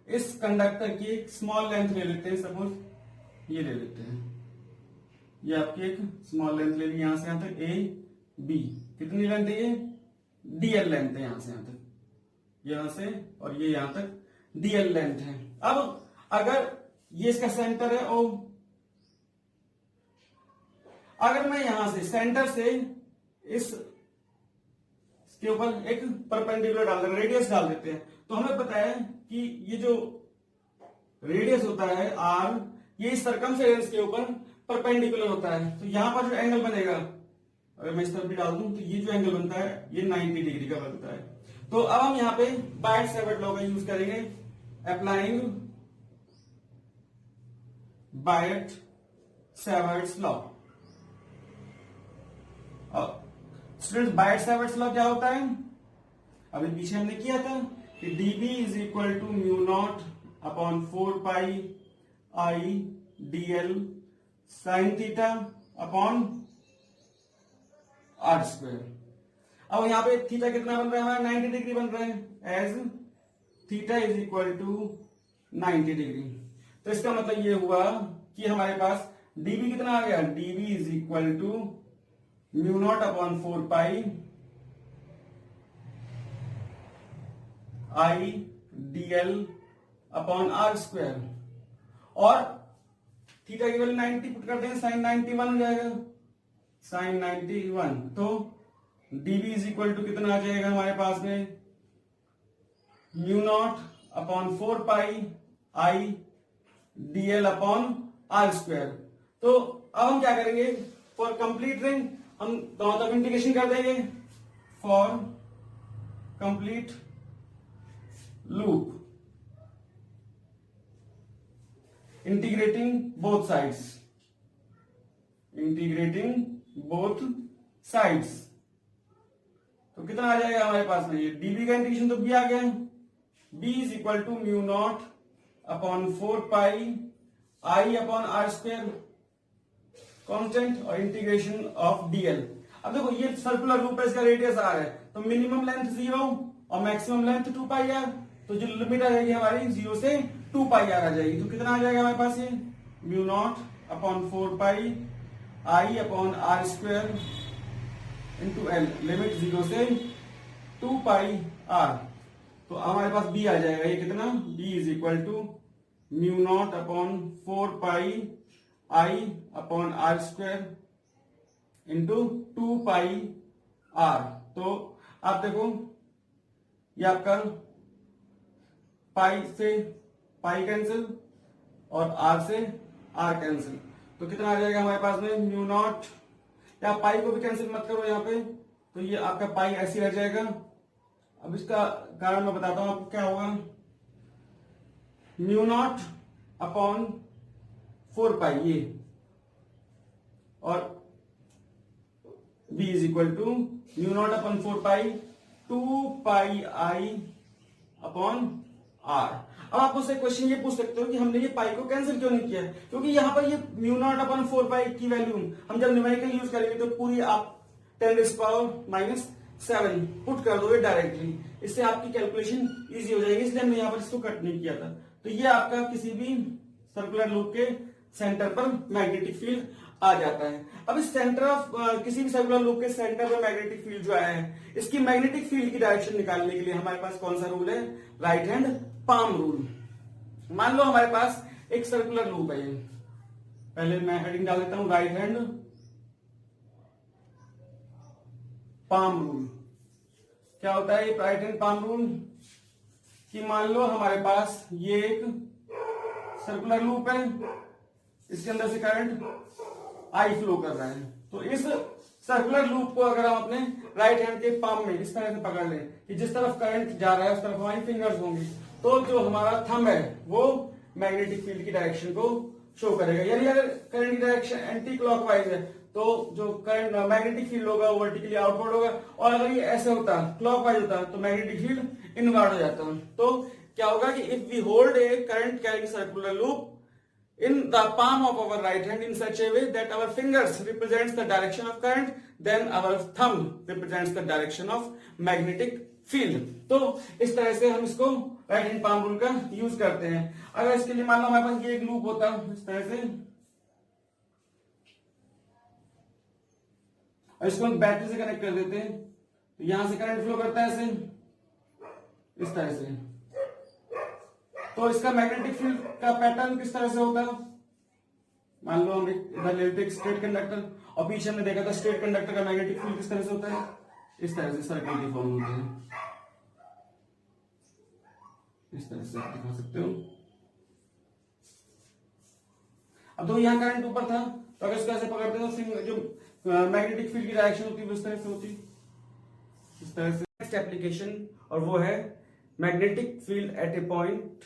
इस कंडक्टर की एक स्मॉल लेंथ ले लेते हैं, सपोज ये ले लेते हैं, ये आपकी एक स्मॉल लेंथ ले ली यहां से यहां तक ए बी। कितनी लेंथ है ये डीएल लेंथ है, यहां से यहां तक, यहां से और ये यहां तक डीएल लेंथ है। अब अगर ये इसका सेंटर है और अगर मैं यहां से सेंटर से इसके ऊपर एक परपेंडिकुलर डाल देते, रेडियस डाल देते हैं, तो हमें पता है कि ये जो रेडियस होता है आर, ये इस सर्कमफेरेंस के ऊपर परपेंडिकुलर होता है। तो यहां पर जो एंगल बनेगा, अगर मैं इस तरफ भी डाल दूं तो ये जो एंगल बनता है ये 90 डिग्री का बनता है। तो अब हम यहां पे बायट-सैवर्ट लॉ का यूज करेंगे, अप्लाइंग बायट-सैवर्ट लॉ। स्टूडेंट्स, बायट-सैवर्ट लॉ क्या होता है, अभी पीछे हमने किया था कि dB is equal to mu not upon 4 pi i dl sine theta upon are square. अब यहां पे थीटा कितना बन रहा है हमारा 90 डिग्री बन रहा है, as theta is equal to 90 degree. तो इसका मतलब ये हुआ कि हमारे पास dB कितना आ गया, dB is equal to mu not upon 4 pi i dl upon are square, और थीटा की वैल्यू 90 पुट करते हैं, साइन 91 हो जाएगा, साइन 91। तो dB इज इक्वल टू कितना आ जाएगा हमारे पास में, mu not upon 4 pi i dl upon are square. तो अब हम क्या करेंगे, फॉर कंप्लीट रिंग हम दोनों तरफ इंटीग्रेशन कर देंगे, for complete loop integrating both sides, integrating both sides. तो कितना आ जाएगा हमारे पास में, ये dB का इंटीग्रेशन तो b आ गया, b is equal to mu not upon 4 pi I upon are square constant और इंटीग्रेशन ऑफ dl। अब देखो ये सर्कुलर लूप है, इसका रेडियस r है, तो मिनिमम लेंथ 0 और मैक्सिमम लेंथ 2 पाई आर। तो जो लिमिट आ जाएगी हमारी 0 से 2 पाई आर आ जाएगी। तो कितना आ जाएगा हमारे पास ये, mu not upon 4 pi I upon are square into l, limit 0 से 2 पाई आर। तो हमारे पास b आ जाएगा, ये कितना, b is equal to mu not upon 4 pi I upon are square into 2 pi r. तो आप देखो ये आपका पाई से पाई कैंसिल और आर से आर कैंसिल, तो कितना आ जाएगा हमारे पास में म्यू नॉट, या पाई को भी कैंसिल मत करो यहाँ पे, तो ये आपका पाई ऐसे रह जाएगा। अब इसका कारण मैं बताता हूं आपको क्या होगा, म्यू नॉट अपॉन 4 पाई ये, और b is equal to mu not upon 4 pi 2 pi I upon r. अब आप मुझसे क्वेश्चन ये पूछ सकते हो कि हमने ये पाई को कैंसिल क्यों नहीं किया, क्योंकि यहां पर ये म्यू नॉट अपॉन 4 पाई की वैल्यू हम जब न्यूमेरिकल यूज करेंगे तो पूरी आप 10⁻⁷ पुट कर दोगे डायरेक्टली, इससे आपकी कैलकुलेशन इजी हो जाएगी, इसलिए हमने यहाँ पर इसको कट नहीं किया था। तो ये आपका किसी भी सर्कुलर लूप के सेंटर पर मैग्नेटिक फील्ड आ जाता है। अब इस सेंटर ऑफ किसी भी सर्कुलर लूप के सेंटर पर मैग्नेटिक फील्ड जो आया है, इसकी मैग्नेटिक फील्ड की डायरेक्शन निकालने के लिए हमारे पास कौन सा रूल है, राइट हैंड पाम रूल। मान लो हमारे पास एक सर्कुलर लूप है, ये पहले मैं हेडिंग डाल देता हूं, राइट हैंड पाम रूल। क्या होता है ये राइट हैंड पाम रूल, कि मान लो हमारे पास ये एक सर्कुलर लूप है, इसके अंदर से करंट आई फ्लो कर रहा है, तो इस सर्कुलर लूप को अगर हम अपने राइट हैंड के पाम में इस तरह से पकड़ लें कि जिस तरफ करंट जा रहा है उस तरफ हमारी फिंगर्स होंगी, तो जो हमारा थंब है वो मैग्नेटिक फील्ड की डायरेक्शन को शो करेगा। यानी अगर करंट की डायरेक्शन एंटी क्लॉकवाइज है तो जो करंट मैग्नेटिक फील्ड होगा वो वर्टिकली आउटवर्ड होगा, और अगर ये ऐसे होता क्लॉकवाइज होता तो मैग्नेटिक फील्ड इनवर्ड हो जाता। तो क्या होगा कि if we hold a current carrying circular loop in the palm of our right hand in such a way that our fingers represents the direction of current, then our thumb represents the direction of magnetic field। तो इस तरह से हम इसको right hand palm rule का use करते हैं। अगर इसके लिए मान लो हमारे पास ये एक लूप होता इस तरह से, और इसको हम बैटरी से कनेक्ट कर देते हैं, तो यहां से करंट फ्लो करता है ऐसे इस तरह से, तो इसका मैग्नेटिक फील्ड का पैटर्न किस तरह से होता है, मान लो हम इधर ले लेते हैं स्ट्रेट कंडक्टर, और पीछे हमने देखा था स्ट्रेट कंडक्टर का मैग्नेटिक फील्ड किस तरह से होता है, इस तरह से सर्कल की फॉर्म होते हैं, इस तरह से आप दिखा सकते हो। अब तो यहाँ करंट ऊपर था, तो अगर इसको ऐसे पकड़ते हो तो जो मैग्नेटिक फील्ड की डायरेक्शन होती है वो इस तरह से होती, इस तरह से। नेक्स्ट एप्लीकेशन, और वो है magnetic field at a point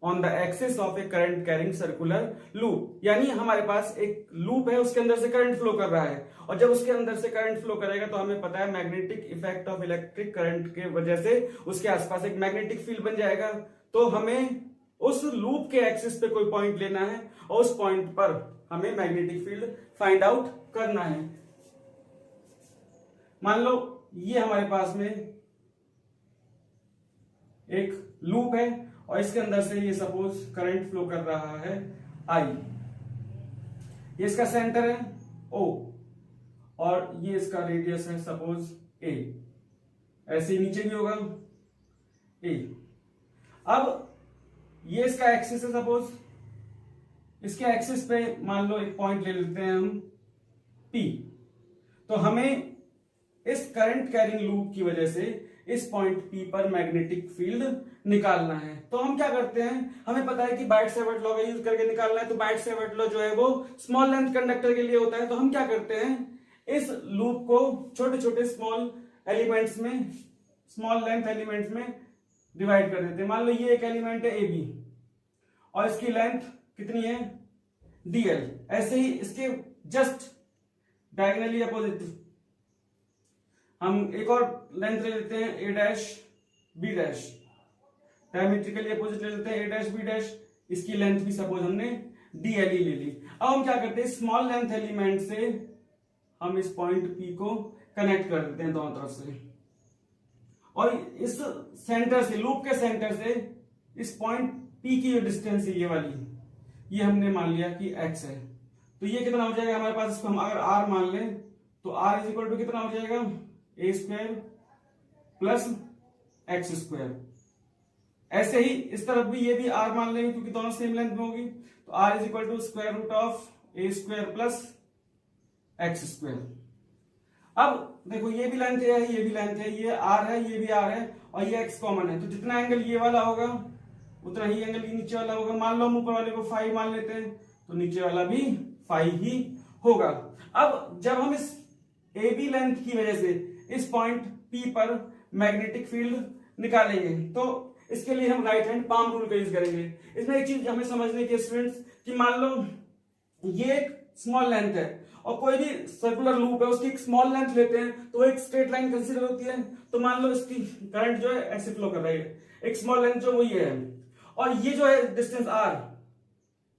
on the axis of A current carrying circular loop. यानी हमारे पास एक लूप है, उसके अंदर से करंट फ्लो कर रहा है, और जब उसके अंदर से करंट फ्लो करेगा तो हमें पता है magnetic effect of electric current के वजह से उसके आसपास एक मैग्नेटिक फील्ड बन जाएगा। तो हमें उस लूप के एक्सिस पे कोई पॉइंट लेना है, और उस पॉइंट पर हमें मैग्नेटिक फील्ड फाइंड आउट करना है। मान लो ये हमारे पास में एक लूप है, और इसके अंदर से ये सपोज करंट फ्लो कर रहा है आई, ये इसका सेंटर है O, और ये इसका रेडियस है सपोज A, ऐसे ही नीचे भी होगा A। अब ये इसका एक्सिस है, सपोज इसके एक्सिस पे मान लो एक पॉइंट ले लेते हैं हम P, तो हमें इस करंट कैरिंग लूप की वजह से इस पॉइंट P पर मैग्नेटिक फील्ड निकालना है। तो हम क्या करते हैं, हमें पता है कि बाइट-सेवर्ट लॉ का यूज करके निकालना है, तो बाइट-सेवर्ट लॉ जो है वो स्मॉल लेंथ कंडक्टर के लिए होता है। तो हम क्या करते हैं, इस लूप को छोटे छोटे स्मॉल एलिमेंट्स में, स्मॉल लेंथ एलिमेंट्स में डिवाइड कर देते हैं। मान लो ये एक एलिमेंट है AB, और इसकी लेंथ कितनी है DL, ऐसे ही इसके जस्ट डायगोनली अपोजिट हम एक और लेंथ ले लेते हैं A', B', डायमेट्रिकली अपोजिट ले लेते हैं A', B', इसकी लेंथ भी सपोज हमने DL ही ले ली। अब हम क्या करते हैं, स्मॉल लेंथ एलिमेंट से हम इस पॉइंट P को कनेक्ट कर देते हैं दोनों तरफ से, और इस सेंटर से, लूप के सेंटर से इस पॉइंट P की जो डिस्टेंस है ये वाली, ये हमने मान लिया कि x है। तो ये कितना हो जाएगा हमारे पास, इसको हम अगर r मान लें तो r इज इक्वल टू कितना हो जाएगा, a² प्लस x²। ऐसे ही इस तरफ भी ये भी r मान लेंगे क्योंकि दोनों सेम लेंथ में होगी, तो r is equal to square root of a square plus x square. अब देखो ये भी लेंथ है, ये भी लेंथ है, ये r है, ये भी r है और ये x कॉमन है, तो जितना एंगल ये वाला होगा उतना ही एंगल ये नीचे वाला होगा। मान लो हम ऊपर वाले को फाई मान लेते हैं तो नीचे वाला भी फाई ही होगा। अब जब हम इस ए बी लेंथ की वजह से इस पॉइंट P पर मैग्नेटिक फील्ड निकालेंगे तो इसके लिए हम राइट हैंड पाम रूल का यूज करेंगे। इसमें एक चीज हमें समझने की स्टूडेंट्स कि मान लो ये एक स्मॉल लेंथ है और कोई भी सर्कुलर लूप है उसकी एक स्मॉल लेंथ लेते हैं तो एक स्ट्रेट लाइन कंसीडर होती है। तो मान लो इसकी करंट जो है ऐसे फ्लो कर रही है, एक स्मॉल लेंथ जो वो ये है और ये जो है डिस्टेंस r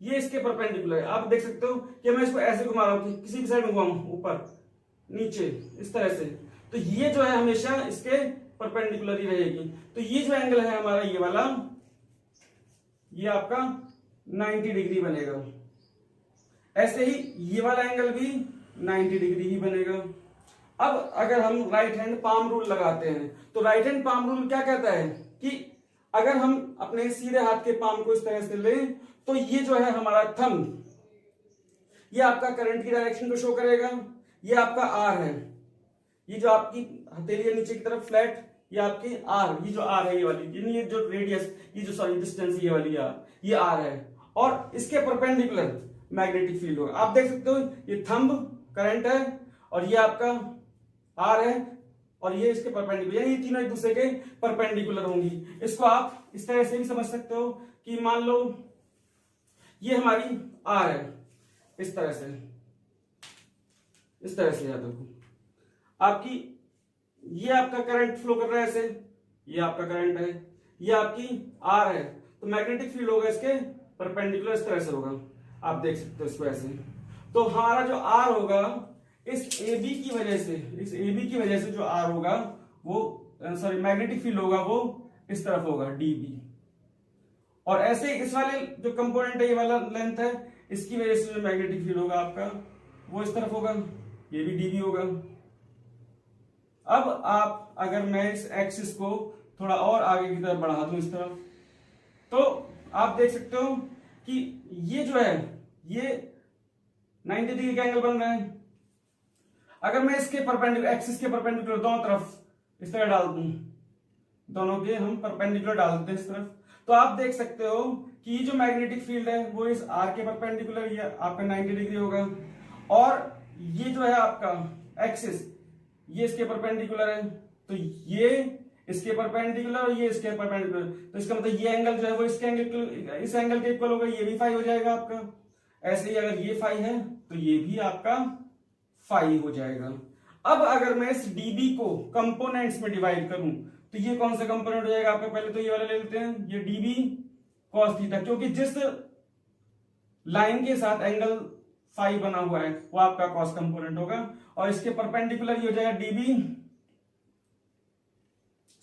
ये इसके परपेंडिकुलर है। आप देख सकते हो कि मैं इसको ऐसे घुमा रहा हूं कि किसी भी साइड में घुमाऊं, ऊपर नीचे इस तरह से, तो ये जो है हमेशा इसके परपेंडिकुलर ही रहेगी। तो ये जो एंगल है हमारा ये वाला, ये आपका 90 डिग्री बनेगा। ऐसे ही ये वाला एंगल भी 90 डिग्री ही बनेगा। अब अगर हम राइट हैंड पाम रूल लगाते हैं तो राइट हैंड पाम रूल क्या कहता है कि अगर हम अपने सीधे हाथ के पाम को इस तरह से लें तो ये जो है हमारा थंब, ये आपका करंट की डायरेक्शन को शो करेगा, ये आपका आर है, ये जो आपकी हथेली है नीचे की तरफ फ्लैट, ये आपकी आर, ये जो आर है ये वाली, ये जो रेडियस, ये जो सॉरी डिस्टेंस ये वाली आर, ये आर है और इसके परपेंडिकुलर मैग्नेटिक फील्ड होगा। आप देख सकते हो ये थंब करंट है और ये आपका आर है और ये इसके परपेंडिकुलर, यानी ये तीनों एक दूसरे के परपेंडिकुलर होंगी। इसको आप इस तरह से भी समझ सकते हो कि मान लो ये हमारी आर है, इस तरह से याद रखो आपकी, ये आपका करंट फ्लो कर रहा है ऐसे, ये आपका करंट है, ये आपकी आर है, तो मैग्नेटिक फील्ड होगा इसके परपेंडिकुलर इस तरह से होगा। आप देख सकते हो इसको ऐसे। तो हमारा जो आर होगा इस ए बी की वजह से, इस ए बी की वजह से जो आर होगा वो सॉरी मैग्नेटिक फील्ड होगा वो इस तरफ होगा डी बी। और ऐसे इस वाले जो कंपोनेंट है ये वाला लेंथ है, इसकी वजह से जो मैग्नेटिक फील्ड होगा आपका वो इस तरफ होगा, ये भी डी बी होगा। अब आप अगर मैं इस एक्सिस को थोड़ा और आगे की तरफ बढ़ा दूं इस तरफ, तो आप देख सकते हो कि ये जो है ये 90 डिग्री का एंगल बन रहा है। अगर मैं इसके परपेंडिकुलर एक्सिस के परपेंडिकुलर दोनों तरफ इस तरह डाल दूं, दोनों के हम परपेंडिकुलर डाल देते हैं इस तरफ, तो आप देख सकते हो कि ये जो मैग्नेटिक फील्ड है वो इस आर के परपेंडिकुलर, ये आपका 90 डिग्री होगा और ये जो है आपका एक्सिस ये इसके परपेंडिकुलर है, तो ये इसके परपेंडिकुलर और ये इसके परपेंडिकुलर, तो इसका मतलब ये एंगल जो है वो इसके एंगल, इस एंगल के इक्वल होगा, ये भी फाई हो जाएगा आपका। ऐसे ही अगर ये फाई है तो ये भी आपका फाई हो जाएगा। अब अगर मैं इस डीबी को कंपोनेंट्स में डिवाइड करूं तो ये कौन सा कंपोनेंट हो जाएगा आपका, पहले तो ये वाला ले लेते हैं, ये डीबी कॉस थीटा, क्योंकि जिस लाइन के साथ एंगल फाई बना हुआ है वो आपका कॉस कंपोनेंट होगा और इसके परपेंडिकुलर ये हो जाएगा डीबी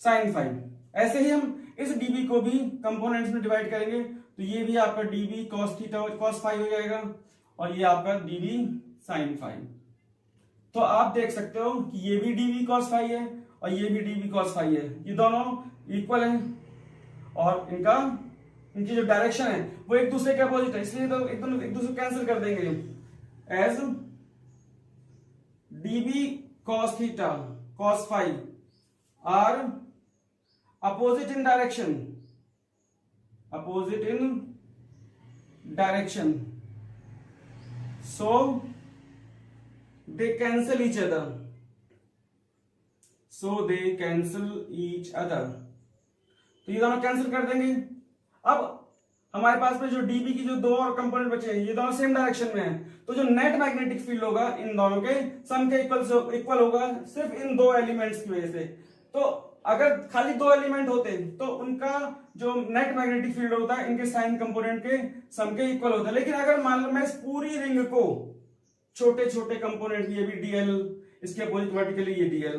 साइन फाई। ऐसे ही हम इस डीबी को भी कंपोनेंट्स में डिवाइड करेंगे तो ये भी आपका dB cos theta cos phi हो जाएगा और ये आपका डीबी साइन फाई। तो आप देख सकते हो कि ये भी डीबी कॉस फाई है और ये भी डीबी कॉस फाई है, ये दोनों इक्वल हैं और इनकी जो डायरेक्शन है वो एक दूसरे के अपोजिट है, इसलिए तो एकदम एक दूसरे कैंसिल कर देंगे। As dB cos theta cos phi are opposite in direction, so they cancel each other, तो ये दोनों कैंसिल कर देंगे। अब हमारे पास में जो डीबी की जो दो और कंपोनेंट बचे हैं ये दोनों सेम डायरेक्शन में है, तो जो नेट मैग्नेटिक फील्ड होगा इन दोनों के सम के इक्वल होगा सिर्फ इन दो एलिमेंट्स की वजह से। तो अगर खाली दो एलिमेंट होते तो उनका जो नेट मैग्नेटिक फील्ड होता है इनके साइन कंपोनेंट के सम के इक्वल होता है। लेकिन अगर मान लो मैं इस पूरी रिंग को छोटे छोटे कंपोनेंट, ये भी डीएल, इसके अपोजिट वर्टिकली ये डीएल,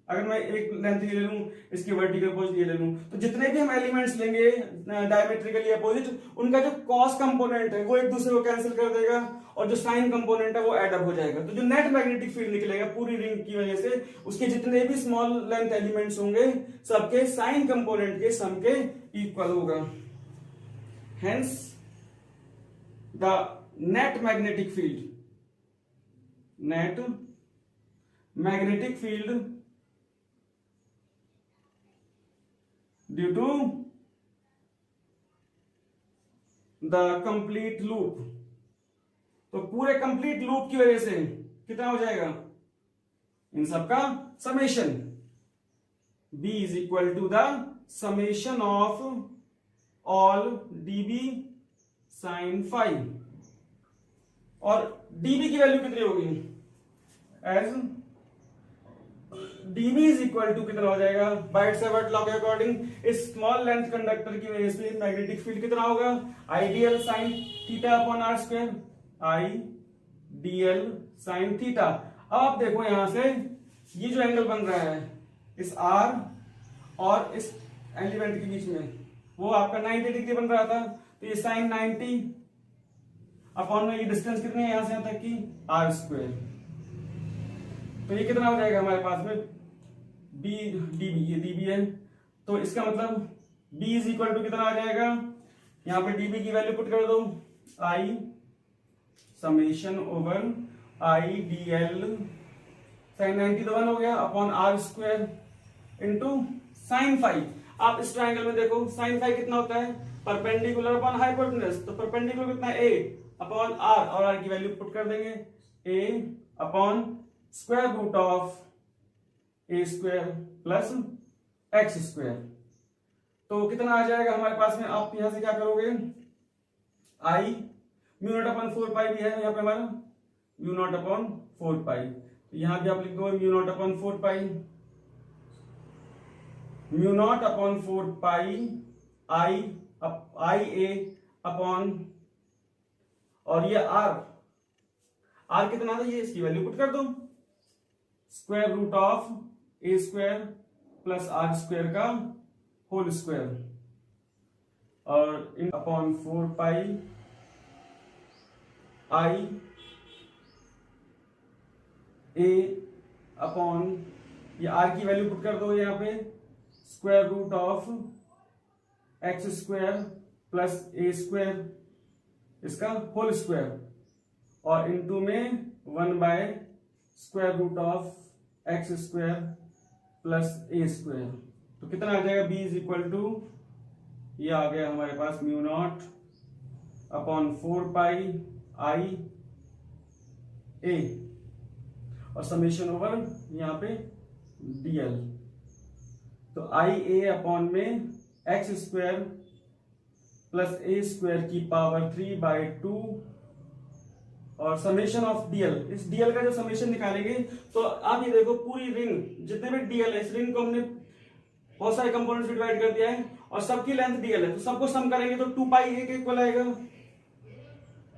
अगर मैं एक लेंथ ये ले लूं, इसकी वर्टिकल अपोजिट ये ले लूं, तो जितने भी हम एलिमेंट्स लेंगे डायमेट्रिकली अपोजिट, उनका जो कॉस कंपोनेंट है वो एक दूसरे को कैंसिल कर देगा और जो साइन कंपोनेंट है वो ऐड अप हो जाएगा। तो जो नेट मैग्नेटिक फील्ड निकलेगा पूरी रिंग की वजह से, उसके जितने भी स्मॉल लेंथ एलिमेंट्स होंगे सबके साइन कंपोनेंट के सम के इक्वल होगा। Hence the net magnetic field due to the complete loop, तो पूरे कंप्लीट लूप की वजह से कितना हो जाएगा, इन सबका summation B is equal to the summation of all dB sin phi, और dB की वैल्यू कितनी होगी, as dB is equal to कितना हो जाएगा, बाइट-साइवर्ट लॉ के अकॉर्डिंग इस स्मॉल लेंथ कंडक्टर की वजह से मैग्नेटिक फील्ड कितना होगा, i d l sine theta upon are square, i d l sine theta. अब आप देखो यहां से ये जो एंगल बन रहा है इस आर और इस एलिमेंट के बीच में, वो आपका 90 डिग्री बन रहा था, तो ये साइन 90 अपॉन में ये डिस्टेंस कितनी है यहां से यहां तक की, आर स्क्वायर। तो ये कितना हो जाएगा हमारे पास में, बी डीबी, ये डीबी है, तो इसका मतलब बी इज इक्वल टू कितना आ जाएगा, यहां पे डीबी की वैल्यू पुट कर दो, I summation over I D L sine 90 तो 1 हो गया upon are square into sine phi. आप इस ट्राइंगल में देखो साइन फाई कितना होता है, परपेंडिकुलर अपॉन हाइपोटेन्यूज, तो परपेंडिकुलर कितना है, ए अपॉन आर, और आर की वैल्यू पुट कर देंगे, a upon square root of A square plus x square. तो कितना आ जाएगा हमारे पास में, आप यहां से क्या करोगे, आई म्यू नॉट अपॉन 4 पाई भी है यहाँ पे हमारा, म्यू नॉट अपॉन 4 पाई, तो यहां भी आप लिख दो mu naught upon 4 pi, mu naught upon 4 pi I A upon, और ये आर कितना था, ये इसकी वैल्यू पुट कर दो, square root of A square plus R square का होल स्क्वायर, और इन upon 4 pi I A upon, ये आर की वैल्यू पुट कर दो यहां पे, square root of X square plus A square इसका होल स्क्वायर, और इनटू में 1 by square root of X square plus A square. तो कितना आ जाएगा, बी इज इक्वल टू, ये आ गया हमारे पास mu not upon 4 pi I ए, और समेशन ओवर यहां पे डीएल, तो आई ए अपॉन में एक्स स्क्वायर प्लस ए स्क्वायर की पावर 3/2, और समेशन ऑफ डीएल, इस डीएल का जो समेशन निकालेंगे, तो आप ये देखो पूरी रिंग जितने भी डीएल है, इस रिंग को हमने बहुत सारे कंपोनेंट्स में डिवाइड कर दिया है, और सबकी लेंथ डीएल है, तो सबको सम करेंगे तो 2 पाई ए के इक्वल आएगा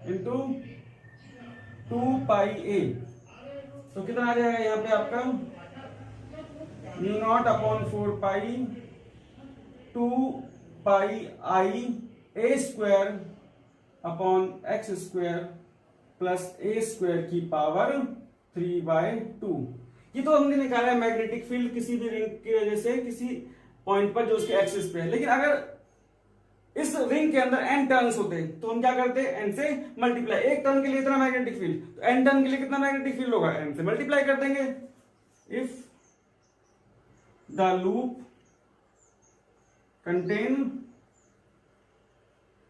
इंटू 2 पाई ए, तो कितना आ जाएगा यहाँ पे आपका, mu not upon 4 pi 2 pi I a square upon x square plus A square की पावर 3/2। ये तो हमने निकाला है मैग्नेटिक फील्ड किसी भी रिंग की वजह से किसी पॉइंट पर जो उसके एक्सिस पे है, लेकिन अगर इस रिंग के अंदर n टर्न्स होते तो हम क्या करते हैं, n से मल्टीप्लाई, एक टर्न के लिए इतना मैग्नेटिक फील्ड, तो n टर्न के लिए कितना मैग्नेटिक फील्ड होगा, n से मल्टीप्लाई कर देंगे। If the loop contain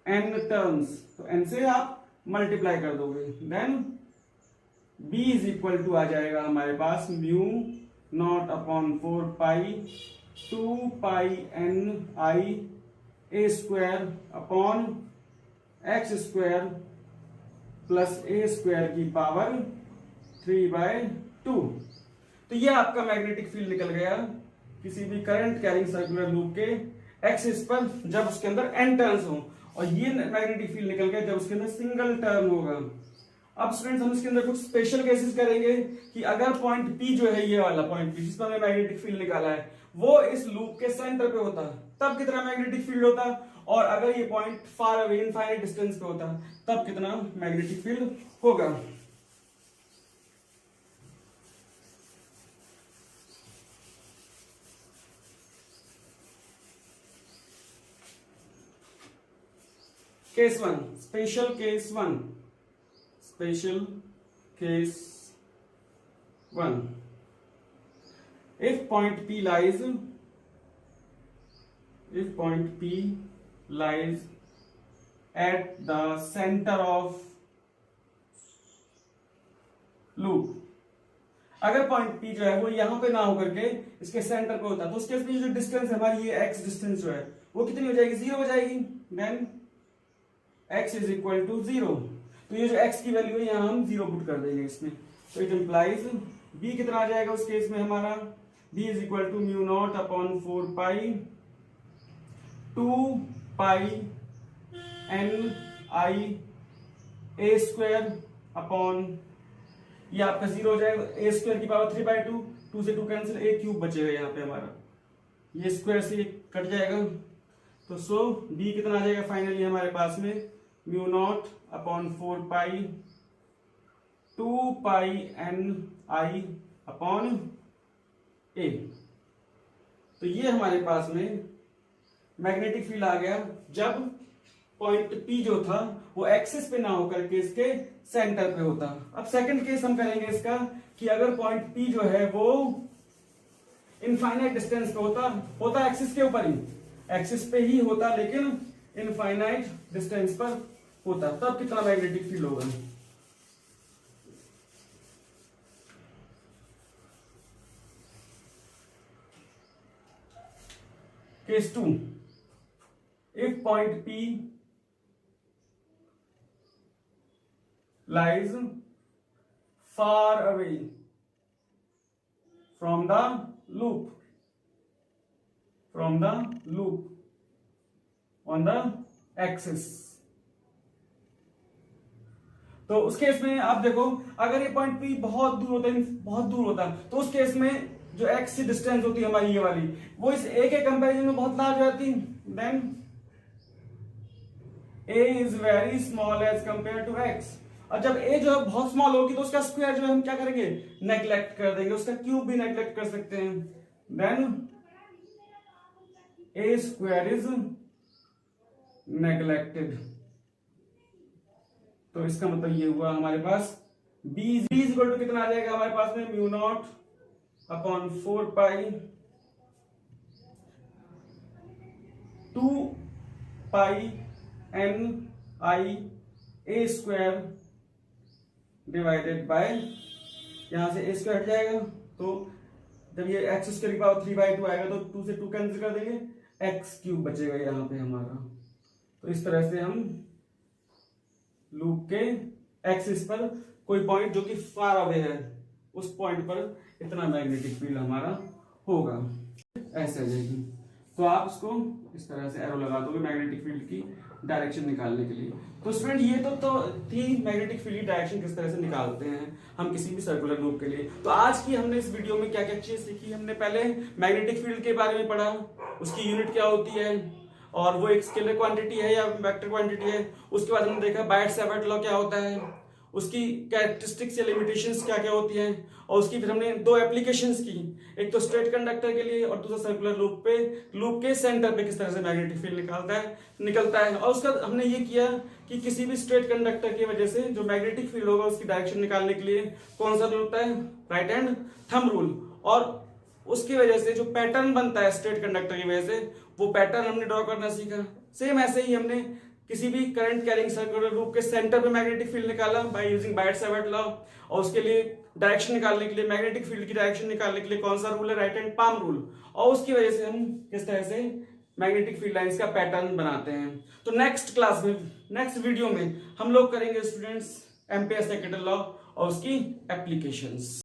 n turns, तो n से आप मल्टीप्लाई कर दोगे, then b is equal to आ जाएगा हमारे पास mu not upon 4 pi 2 pi n I a square upon x square plus A square की पावर 3/2। तो ये आपका मैग्नेटिक फील्ड निकल गया किसी भी करंट कैरिंग सर्कुलर लूप के एक्सिस पर जब उसके अंदर n टर्न्स हो, और ये मैग्नेटिक फील्ड निकल गया जब उसके अंदर सिंगल टर्न होगा। अब स्टूडेंट्स हम इसके अंदर कुछ स्पेशल केसेस करेंगे कि अगर पॉइंट पी जो है, ये वाला पॉइंट पी जिस पर हमने मैग्नेटिक फील्ड निकाला है, वो इस लूप के सेंटर पे होता तब कितना मैग्नेटिक फील्ड होता, और अगर ये point far away infinite distance पे होता तब कितना मैग्नेटिक फील्ड होगा। Case one, special case one, special case one. If point P lies at the center of loop, अगर पॉइंट P जो है वो यहां पे ना होकर के इसके सेंटर पे होता तो उसके बीच जो डिस्टेंस है हमारी, ये x डिस्टेंस जो है वो कितनी हो जाएगी, 0 हो जाएगी। Then x is equal to 0। तो ये जो x की वैल्यू है यहां हम 0 पुट कर देंगे इसमें। तो इट इंप्लाइज b कितना आ जाएगा उस केस में हमारा, b is equal to mu not upon 4 pi 2 pi n i a square upon, ये आपका 0 हो जाएगा, a स्क्वायर की पावर 3/2, 2 से 2 कैंसिल, a क्यूब बचेगा यहाँ पे हमारा, ये स्क्वायर से कट जाएगा। तो सो b कितना आ जाएगा फाइनली हमारे पास में, mu not upon 4 pi 2 pi n i upon a। तो ये हमारे पास में मैग्नेटिक फील्ड आ गया जब पॉइंट P जो था वो एक्सिस पे ना होकर के इसके सेंटर पे होता। अब सेकंड केस हम करेंगे इसका कि अगर पॉइंट P जो है वो इनफाइनाइट डिस्टेंस पे होता एक्सिस के ऊपर ही, एक्सिस पे ही होता लेकिन इनफाइनाइट डिस्टेंस पर होता, तब कितना मैग्नेटिक फील्ड होगा। Case 2, if point P lies far away from the loop on the axis, तो उस केस में आप देखो अगर ये पॉइंट P बहुत दूर होता तो उस केस में जो x की डिस्टेंस होती है हमारी ये वाली, वो इस a के कंपैरिजन में बहुत लार्ज हो जाती। Then a is very small as compare to x, और जब a जो है बहुत स्मॉल होगी तो उसका स्क्वायर जो है हम क्या करेंगे, नेग्लेक्ट कर देंगे, उसका क्यूब भी नेग्लेक्ट कर सकते हैं। Then a square is neglected, तो इसका मतलब ये हुआ हमारे पास b इज इक्वल टू कितना आ जाएगा हमारे पास में, mu not upon 4 pi 2 pi n i a square divided by, यहां से a स्क्वायर हट जाएगा, तो जब ये x स्क्वायर की पावर 3/2 आएगा तो 2 से 2 कैंसिल कर देंगे, x क्यूब बचेगा यहां पे हमारा। तो इस तरह से हम लूप के एक्सिस पर कोई पॉइंट जो कि फार अवे है उस पॉइंट पर इतना मैग्नेटिक फील्ड हमारा होगा, ऐसे आ जाएगी। तो आप इसको इस तरह से एरो लगा दोगे मैग्नेटिक फील्ड की डायरेक्शन निकालने के लिए। तो स्टूडेंट ये तो थी मैग्नेटिक फील्ड की डायरेक्शन किस तरह से निकालते हैं हम किसी भी सर्कुलर लूप के लिए। तो आज की हमने इस वीडियो में क्या क्या चीज सीखी, हमने पहले मैग्नेटिक फील्ड के बारे में पढ़ा, उसकी यूनिट क्या होती है और वो एक स्केलर क्वांटिटी है या वेक्टर क्वांटिटी है। उसके बाद हमने देखा बायट-सैवर्ट लॉ क्या होता है, उसकी कैरेक्टरिस्टिक्स या लिमिटेशंस क्या क्या होती हैं, और उसकी फिर हमने दो एप्लीकेशंस की, एक तो स्ट्रेट कंडक्टर के लिए और दूसरा सर्कुलर लूप के सेंटर पे किस तरह से मैग्नेटिक फील्ड निकलता है। और उसका हमने ये किया कि किसी भी स्ट्रेट कंडक्टर की वजह से जो मैग्नेटिक फील्ड होगा उसकी डायरेक्शन निकालने के लिए कौन सा रूल होता है, राइट हैंड थंब रूल, और उसकी वजह से जो पैटर्न बनता है स्ट्रेट कंडक्टर की वजह से वो पैटर्न हमने ड्रॉ करना सीखा। सेम ऐसे ही हमने किसी भी करंट कैरिंग सर्कुलर लूप के सेंटर पे मैग्नेटिक फील्ड निकाला बाय यूजिंग बायट-सैवर्ट लॉ, और उसके लिए डायरेक्शन निकालने के लिए मैग्नेटिक फील्ड की डायरेक्शन निकालने के लिए कौन सा रूल है, राइट हैंड पाम रूल, और उसकी वजह से हम किस तरह से मैग्नेटिक फील्ड लाइंस का पैटर्न बनाते हैं। तो नेक्स्ट क्लास में, नेक्स्ट वीडियो में हम लोग करेंगे स्टूडेंट्स एम्पियर सेकेंड लॉ और उसकी एप्लीकेशंस।